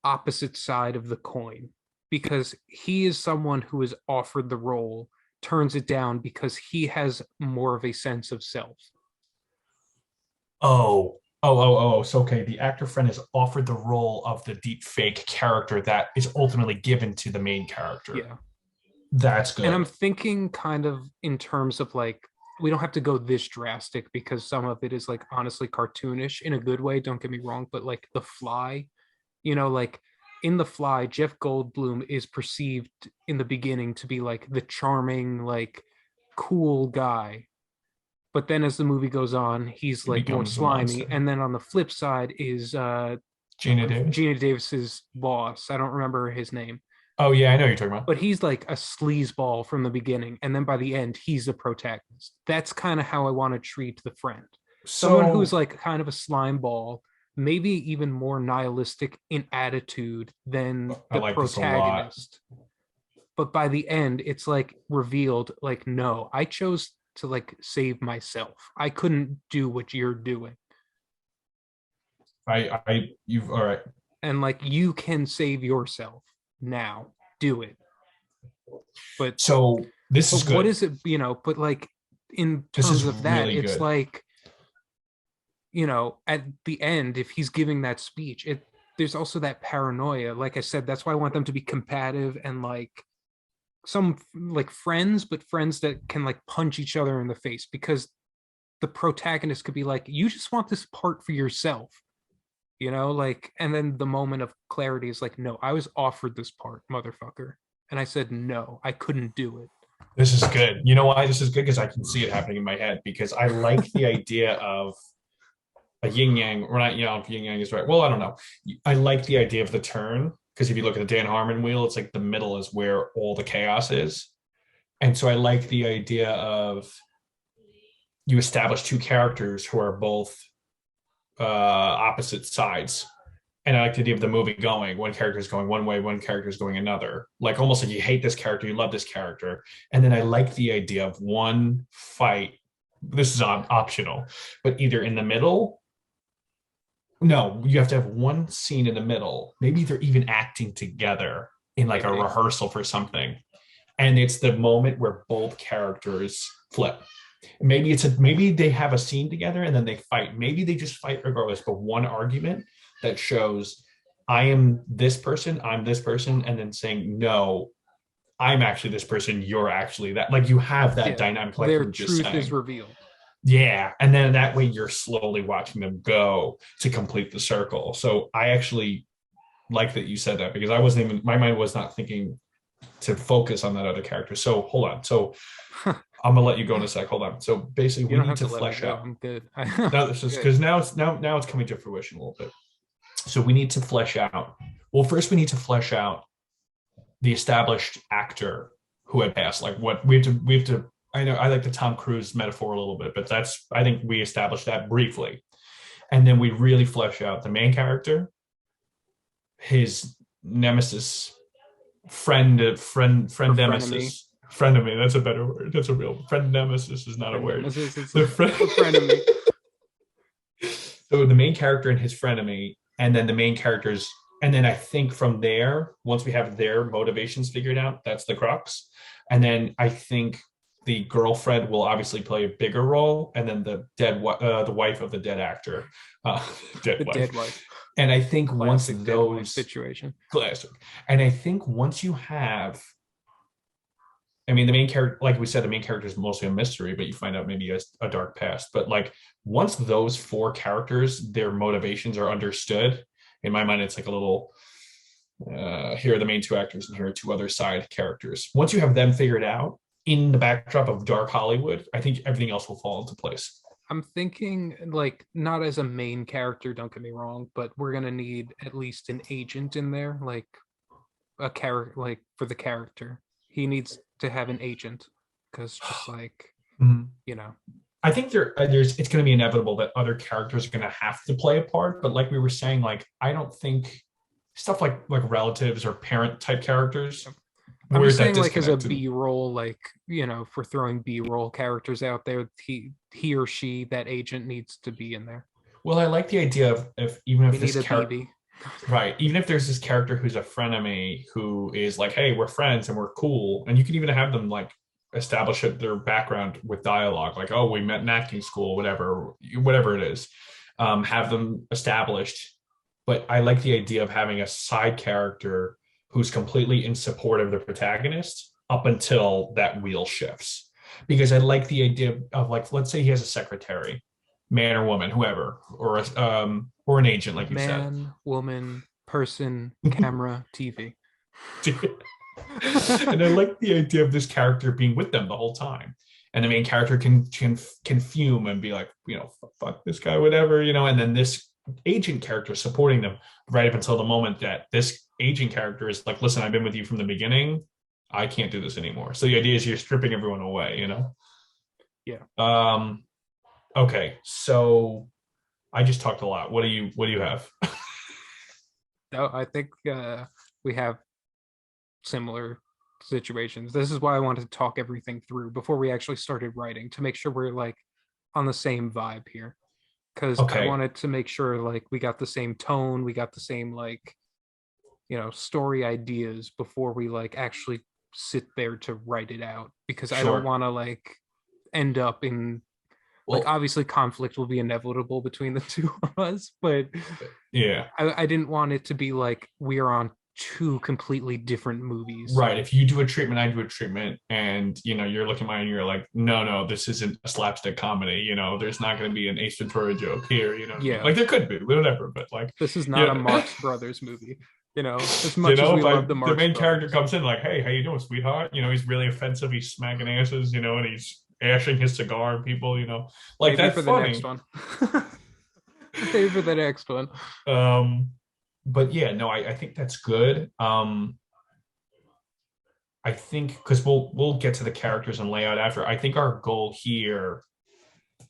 S1: opposite side of the coin because he is someone who is offered the role, turns it down because he has more of a sense of self.
S2: So okay. The actor friend is offered the role of the deep fake character that is ultimately given to the main character.
S1: Yeah.
S2: That's
S1: And I'm
S2: good.
S1: thinking kind of in terms of like, we don't have to go this drastic because some of it is like honestly cartoonish in a good way. Don't get me wrong, but like The Fly, like in The Fly, Jeff Goldblum is perceived in the beginning to be like the charming, like cool guy. But then as the movie goes on, he's
S2: It
S1: like more
S2: becomes a
S1: slimy.
S2: monster.
S1: And then on the flip side is
S2: Gina Davis.
S1: Gina Davis's boss. I don't remember his name.
S2: Oh yeah, I know what you're talking about.
S1: but he's like a sleazeball from the beginning, and then by the end, he's the protagonist. That's kind of how I want to treat the friend. Someone who's
S2: So
S1: like kind of a slime ball, maybe even more nihilistic in attitude than
S2: I
S1: the
S2: like this a lot.
S1: protagonist. But by the end, it's like revealed, like, no, I chose to like save myself. I couldn't do what you're doing.
S2: You've all right.
S1: And like you can save yourself now. Do it. But
S2: So this is
S1: what
S2: good.
S1: is it, but like in
S2: This is
S1: terms of that,
S2: really
S1: it's
S2: good.
S1: like, at the end, if he's giving that speech, there's also that paranoia. Like I said, that's why I want them to be combative and like some like friends, but friends that can like punch each other in the face, because the protagonist could be like, you just want this part for yourself, like, and then the moment of clarity is like, no, I was offered this part, motherfucker, and I said no, I couldn't do it.
S2: This is good. You know why this is good? Because I can see it happening in my head. Because I like the idea of a yin yang, or not, if yin yang is right. Well, I don't know. I like the idea of the turn because if you look at the Dan Harmon wheel, it's like the middle is where all the chaos is. And so I like the idea of you establish two characters who are both opposite sides. And I like the idea of the movie going, one character is going one way, one character is going another. Like almost like you hate this character, you love this character. And then I like the idea of one fight. This is optional, but either in the middle. No, you have to have one scene in the middle. Maybe they're even acting together in like a
S1: Maybe.
S2: rehearsal for something. And it's the moment where both characters flip. Maybe they have a scene together and then they fight. Maybe they just fight regardless, but one argument that shows I am this person, I'm this person, and then saying, no, I'm actually this person, you're actually that. Like you have that
S1: Yeah,
S2: dynamic, like
S1: their
S2: you were just
S1: truth is
S2: saying.
S1: revealed.
S2: Yeah. And then that way you're slowly watching them go to complete the circle. So I actually like that you said that because I wasn't even, my mind was not thinking to focus on that other character. So hold on. So I'm gonna let you go in a sec. Hold on. So basically
S1: You
S2: we
S1: don't
S2: need
S1: have
S2: to
S1: to let me
S2: flesh
S1: go.
S2: out.
S1: I'm good.
S2: Now this is
S1: Good.
S2: because now it's coming to fruition a little bit. So we need to flesh out. Well, first we need to flesh out the established actor who had passed. Like what we have to. I know I like the Tom Cruise metaphor a little bit, but I think we established that briefly, and then we really flesh out the main character, his nemesis, friend
S1: Or frenemy.
S2: nemesis, friend of me. That's a better word. That's a real friend nemesis is not a
S1: Friend
S2: word.
S1: nemesis. It's
S2: The
S1: a
S2: friend.
S1: frenemy.
S2: So the main character and his frenemy, and then the main characters, and then I think from there, once we have their motivations figured out, that's the crux. And then I think the girlfriend will obviously play a bigger role, and then the wife of the dead actor, uh, dead
S1: The
S2: wife.
S1: dead wife.
S2: And I think once
S1: Classic dead wife
S2: those
S1: situation.
S2: classic, and I think once you have I mean, the main character, like we said, the main character is mostly a mystery, but you find out maybe a dark past. But like once those four characters, their motivations are understood, in my mind, it's like a little here are the main two actors and here are two other side characters. Once you have them figured out in the backdrop of dark Hollywood, I think everything else will fall into place.
S1: I'm thinking like not as a main character, don't get me wrong, but we're gonna need at least an agent in there, like a character, like for the character. He needs to have an agent because just like,
S2: Mhm.
S1: you know,
S2: I think there's it's going to be inevitable that other characters are going to have to play a part. But like we were saying, like I don't think stuff like relatives or parent type characters.
S1: I'm
S2: Where's
S1: just
S2: that
S1: saying like as a
S2: disconnect? And
S1: B-roll, like, if we're throwing B-roll characters out there, he or she, that agent needs to be in there.
S2: well, I like the idea of if even
S1: We
S2: if this
S1: need a
S2: character,
S1: BB.
S2: right, even if there's this character who's a frenemy who is like, hey, we're friends and we're cool, and you can even have them like establish their background with dialogue, like, oh, we met in acting school, whatever it is, have them established. But I like the idea of having a side character who's completely in support of the protagonist up until that wheel shifts. Because I like the idea of like, let's say he has a secretary, man or woman, whoever, or an agent, like you said.
S1: Man, woman, person, camera, TV.
S2: And I like the idea of this character being with them the whole time. And the main character can fume and be like, fuck this guy, whatever, and then this agent character supporting them right up until the moment that this agent character is like, listen, I've been with you from the beginning. I can't do this anymore. So the idea is you're stripping everyone away, you know?
S1: Yeah.
S2: Okay. So I just talked a lot. What do you have?
S1: No, I think we have similar situations. This is why I wanted to talk everything through before we actually started writing to make sure we're like on the same vibe here. Because I
S2: Okay.
S1: wanted to make sure like we got the same tone, we got the same like, story ideas before we like actually sit there to write it out. Because I don't
S2: Sure.
S1: want to like end up in like
S2: Well,
S1: obviously conflict will be inevitable between the two of us, but
S2: yeah.
S1: I didn't want it to be like we're on two completely different movies.
S2: Right. If you do a treatment, I do a treatment, and you're looking at mine and you're like, no, no, this isn't a slapstick comedy. There's not going to be an Ace Ventura joke here. You know what I mean?
S1: Yeah,
S2: Like there could be, whatever, but like,
S1: this is not a
S2: yeah,
S1: Marx Brothers movie. As much as we
S2: if
S1: love the
S2: the
S1: Marx
S2: main character
S1: Brothers.
S2: comes in like, hey, how you doing, sweetheart? He's really offensive. He's smacking asses. And he's ashing his cigar at people. Like
S1: Maybe
S2: that's
S1: for the next
S2: funny.
S1: one. Maybe for the next one.
S2: Um, but yeah, no, I think that's good. I think because we'll get to the characters and layout after. I think our goal here,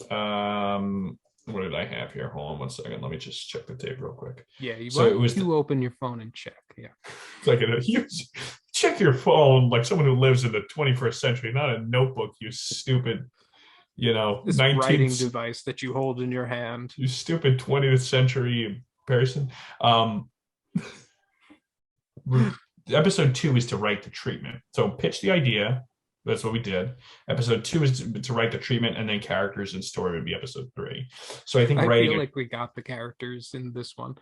S2: what did I have here? Hold on one second. Let me just check the tape real quick.
S1: Yeah,
S2: So
S1: why
S2: it
S1: don't
S2: was
S1: you open your phone and check? Yeah.
S2: like you check your phone like someone who lives in the 21st century, not a notebook. You stupid,
S1: This writing
S2: 19th,
S1: device that you hold in your hand.
S2: you stupid 20th century person. Episode 2 is to write the treatment. So pitch the idea. That's what we did. Episode 2 is to write the treatment, and then characters and story would be episode 3. So I think
S1: I
S2: writing
S1: feel
S2: it.
S1: like we got the characters in this one,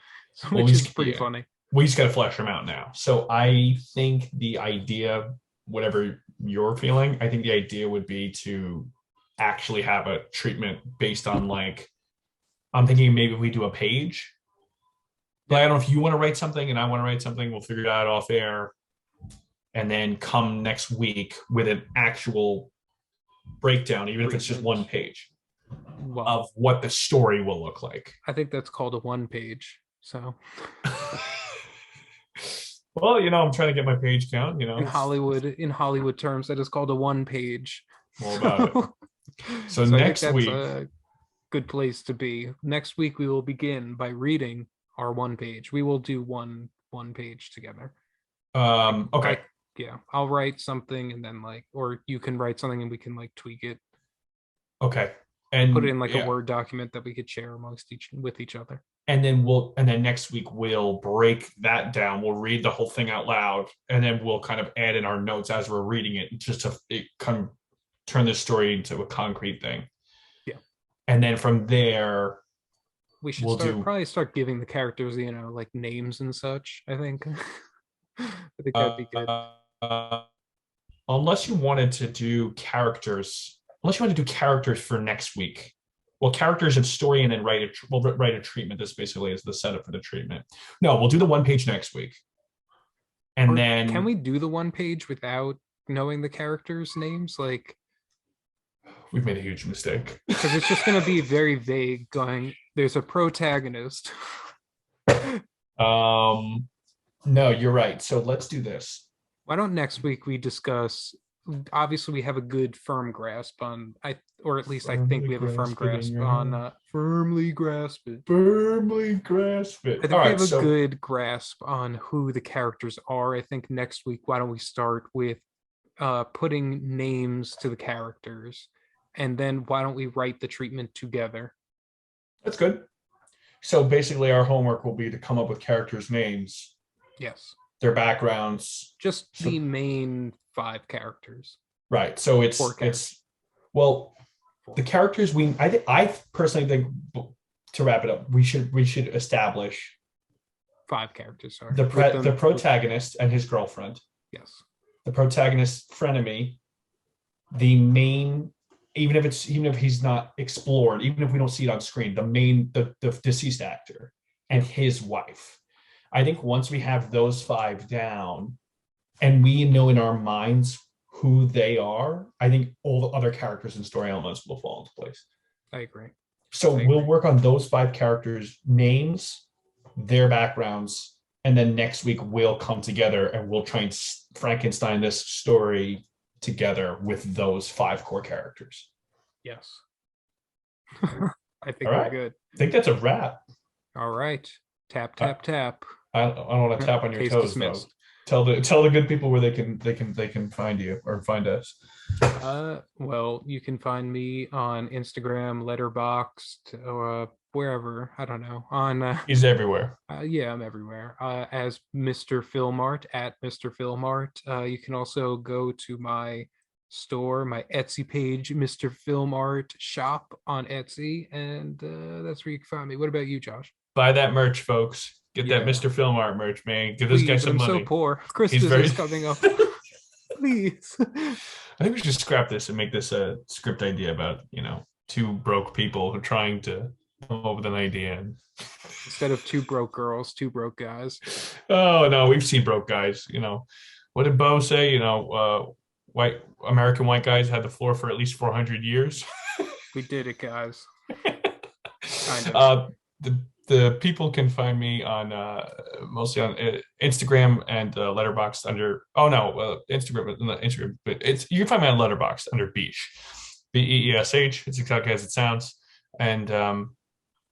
S2: Well,
S1: which is pretty funny.
S2: we just got to flesh them out now. So I think the idea, whatever you're feeling, I think the idea would be to actually have a treatment based on like, I'm thinking maybe we do a page. But I don't know if you want to write something and I want to write something. We'll figure it out off air, and then come next week with an actual breakdown, even if it's just one page
S1: Well,
S2: of what the story will look like.
S1: I think that's called a one page. So
S2: Well, I'm trying to get my page count.
S1: in Hollywood terms, that is called a one page.
S2: All about it. So
S1: So I think
S2: next
S1: that's
S2: week,
S1: a good place to be. Next week we will begin by reading our one page. We will do one page together.
S2: okay,
S1: Yeah, I'll write something and then like, or you can write something and we can like tweak it,
S2: okay,
S1: put it
S2: and
S1: in like a
S2: yeah,
S1: Word document that we could share amongst each other.
S2: and then next week we'll break that down. We'll read the whole thing out loud, and then we'll kind of add in our notes as we're reading it, just to kind of turn this story into a concrete thing.
S1: Yeah,
S2: And then from there,
S1: we should
S2: we'll do.
S1: probably start giving the characters, like names and such. I think. I think that'd be good.
S2: Unless you wanted to do characters, unless you want to do characters for next week. Well, characters and story, and then we'll write a treatment. This basically is the setup for the treatment. No, we'll do the one page next week, and
S1: Or
S2: then
S1: can we do the one page without knowing the characters' names? Like,
S2: we've made a huge mistake.
S1: because it's just going to be very vague. Going, there's a protagonist.
S2: No, you're right. So let's do this.
S1: Why don't next week we discuss? Obviously, we have a good firm grasp on or at least I think we have a firm grasp on firmly grasp it.
S2: Firmly grasp it.
S1: I think
S2: All
S1: we
S2: right,
S1: have a good grasp on who the characters are. I think next week, why don't we start with putting names to the characters, and then why don't we write the treatment together?
S2: that's good. So basically, our homework will be to come up with characters' names,
S1: Yes,
S2: their backgrounds.
S1: just
S2: So,
S1: the main 5 characters.
S2: right. So
S1: 4 characters.
S2: it's well, the characters I personally think, to wrap it up, we should establish
S1: 5 characters. Sorry,
S2: the protagonist and his girlfriend,
S1: yes,
S2: the protagonist's frenemy, the main, even if he's not explored, even if we don't see it on screen, the deceased actor and his wife. I think once we have those 5 down and we know in our minds who they are, I think all the other characters and story elements will fall into place.
S1: I agree.
S2: So
S1: I
S2: we'll
S1: agree.
S2: work on those 5 characters' names, their backgrounds, and then next week we'll come together and we'll try and Frankenstein this story together with those 5 core characters.
S1: Yes. I
S2: All
S1: think we're
S2: right.
S1: good.
S2: I think that's a wrap.
S1: All right. Tap,
S2: I,
S1: tap, tap.
S2: I don't want to tap on your
S1: Case
S2: toes though.
S1: dismissed.
S2: Tell the good people where they can find you or find us.
S1: Well, you can find me on Instagram, Letterboxd, or wherever. I don't know. On
S2: He's everywhere.
S1: yeah, I'm everywhere. As Mr. Filmart at Mr. Filmart. You can also go to my store, my Etsy page, Mr. Filmart shop on Etsy, and that's where you can find me. What about you, Josh?
S2: Buy that merch, folks. Get that
S1: Yeah,
S2: Mr. Film Art merch, man. Give this guy
S1: please.
S2: some
S1: I'm so
S2: money.
S1: poor.
S2: He's
S1: Christmas
S2: very.
S1: is coming up. Please.
S2: I think we should scrap this and make this a script idea about, 2 broke people who are trying to come up with an idea.
S1: Instead of 2 broke girls, 2 broke guys.
S2: Oh no, we've seen broke guys. What did Bo say? White American white guys had the floor for at least 400 years.
S1: We did it, guys. Kind of.
S2: The people can find me on mostly on Instagram and Letterboxd under. Oh no, Instagram, but you can find me on Letterboxd under Beesh, Beesh. It's exactly as it sounds, and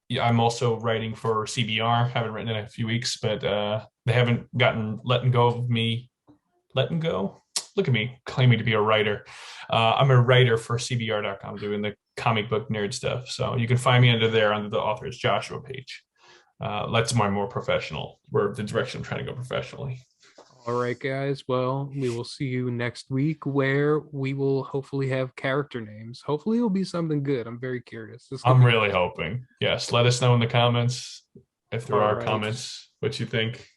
S2: yeah, I'm also writing for CBR. Haven't written in a few weeks, but they haven't gotten letting go of me. Letting go. Look at me claiming to be a writer. I'm a writer for CBR.com doing the comic book nerd stuff. So you can find me under there under the author's Joshua page. That's my more professional, where the direction I'm trying to go professionally.
S1: All right, guys. Well, we will see you next week where we will hopefully have character names. Hopefully, it'll be something good. I'm very curious. This could
S2: I'm
S1: be
S2: really hoping. Yes, let us know in the comments if there
S1: all
S2: are
S1: right.
S2: comments what you think.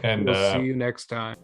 S2: And
S1: We'll see you next time.